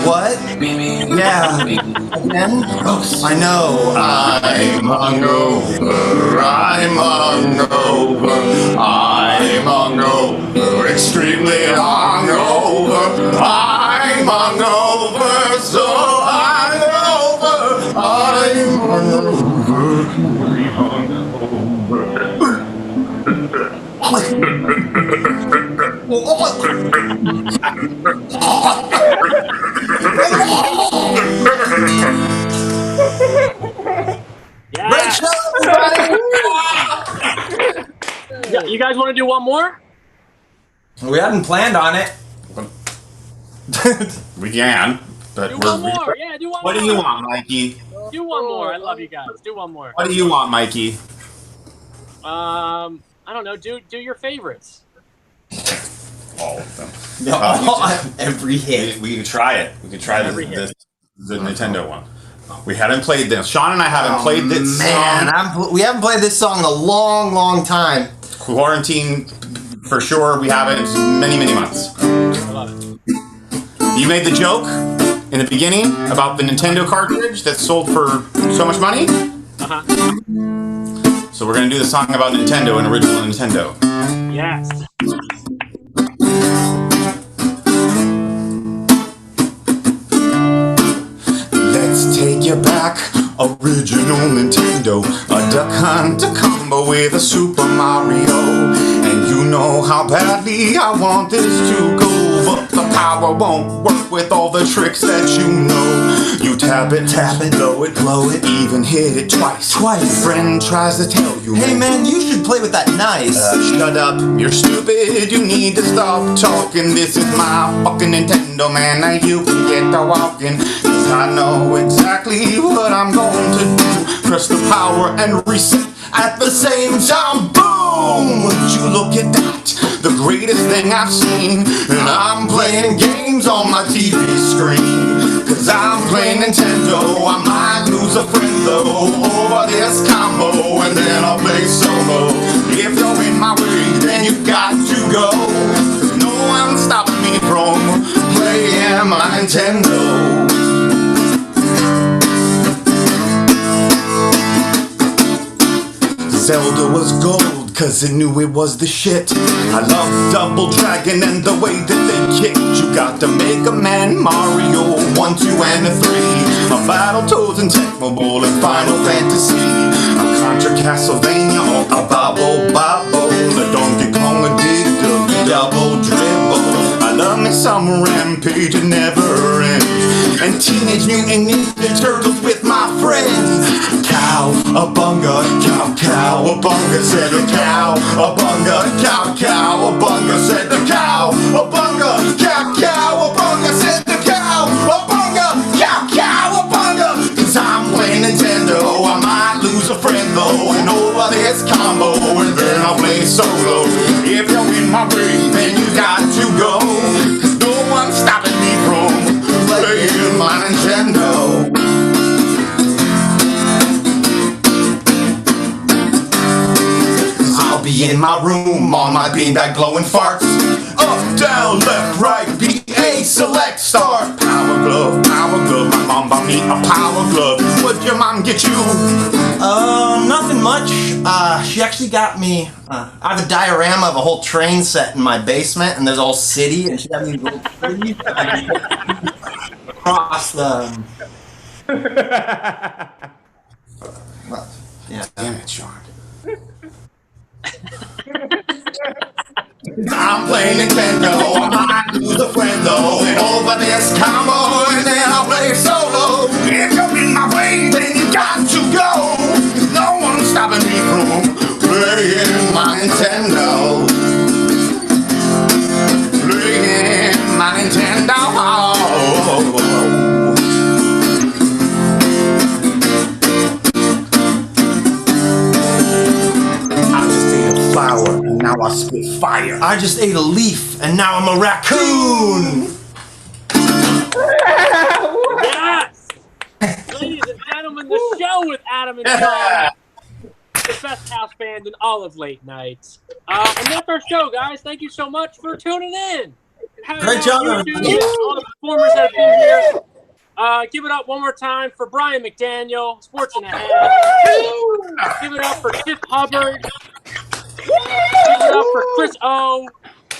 What? Yeah. Again? I know. I'm hungover, I'm hungover, I'm hungover, extremely hungover, I'm hungover, so hungover, I'm hungover, very Great show, everybody! Yeah, you guys want to do one more? We hadn't planned on it. We can, but do one more. Yeah, do one more. What do you want, Mikey? Do one more. I love you guys. Do one more. What do you want, Mikey? I don't know. Do your favorites. All of them. Every hit. We could try it. We could try the Nintendo one. We hadn't played this. Sean and I haven't played this song. We haven't played this song in a long, long time. Quarantine, for sure. We haven't many, many months. I love it. You made the joke in the beginning about the Nintendo cartridge that sold for so much money. Uh-huh. So So we're gonna do the song about Nintendo and original Nintendo. Yes. Let's take you back, original Nintendo. A Duck Hunt combo with a Super Mario. And you know how badly I want this to go, but the power won't work with all the tricks that you know. You tap it, blow it, even hit it twice. Friend tries to tell you, Hey man, you should play with that nice. shut up, you're stupid, you need to stop talking. This is my fucking Nintendo, man, now you can get to walking. Cause I know exactly what I'm going to do. Press the power and reset at the same time. Boom! Would you look at that? The greatest thing I've seen. And I'm playing games on my TV screen. Cause I'm playing Nintendo. I might lose a friend though over this combo, and then I'll play solo. If you're in my way, then you got to go. Cause no one's stopping me from playing my Nintendo. Zelda was gold, cause it knew it was the shit. I love Double Dragon and the way that they kicked. You got to Mega Man, Mario 1, 2, and 3. A Battletoads and Tecmo Bowl and Final Fantasy. A Contra Castlevania, a Bobble Bobble. A Donkey Kong, a Dig Dug, Double Dribble. I love me some Rampage, it never ends. And Teenage Mutant Ninja Turtles with my friends. Cowabunga, cowabunga, said the cow. Abunga, cowabunga, said the cow. Abunga, cowabunga, said the cow. Abunga, cowabunga. Cause I'm playing Nintendo, I might lose a friend though. And over this combo, and then I'll play solo. If you're in my way, then you got to go. Cause no one's stopping me from playing my Nintendo. I'll be in my room on my beanbag blowing farts. Up, down, left, right, B-A, select, start. Power glove, my mom bought me a power glove. What'd your mom get you? Nothing much. She actually got me, I have a diorama of a whole train set in my basement, and there's a whole city, and she got me little trees across the... Well, yeah. Damn it, Sean. I'm playing Nintendo, I might lose a friend though. And over this combo, and then I'll play solo. If you're in my way, then you got to go. No one's stopping me from playing my Nintendo. Playing my Nintendo. I just ate a flower, and now I spit fire. I just ate a leaf, and now I'm a raccoon! Yes! Ladies and gentlemen, the show with Adam and Sean. The best house band in all of late nights. And that's our show, guys. Thank you so much for tuning in. Great job, everybody. All the performers that have been here. Give it up one more time for Brian McDaniel, Sports and a Half. Give it up for Tiff Hubbard. Give it up for Chris O.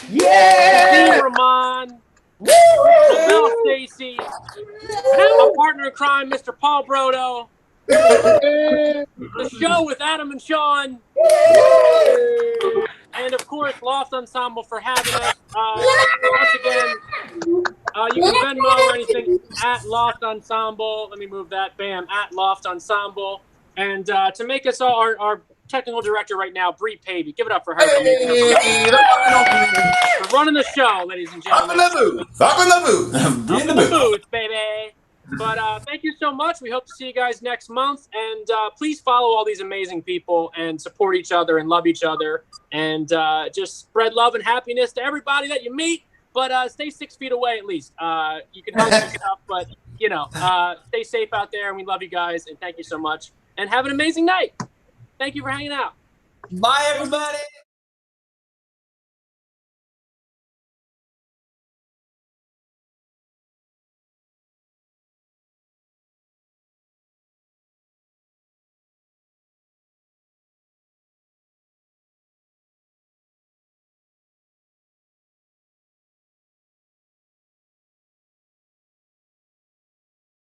Dean Ramon. Bill Stacy. My partner in crime, Mr. Paul Brodo. The show with Adam and Sean. And of course, Loft Ensemble for having us. Once again, you can Venmo or anything at Loft Ensemble. Let me move that. Bam, at Loft Ensemble. And to make us all our technical director right now, Bree Pavey. Give it up for her. For running the show, ladies and gentlemen. Up in the booth. Up in the booth, baby. But thank you so much. We hope to see you guys next month. And please follow all these amazing people and support each other and love each other. And just spread love and happiness to everybody that you meet. But stay 6 feet away at least. You can hug and stuff, but, you know, stay safe out there. And we love you guys. And thank you so much. And have an amazing night. Thank you for hanging out. Bye, everybody.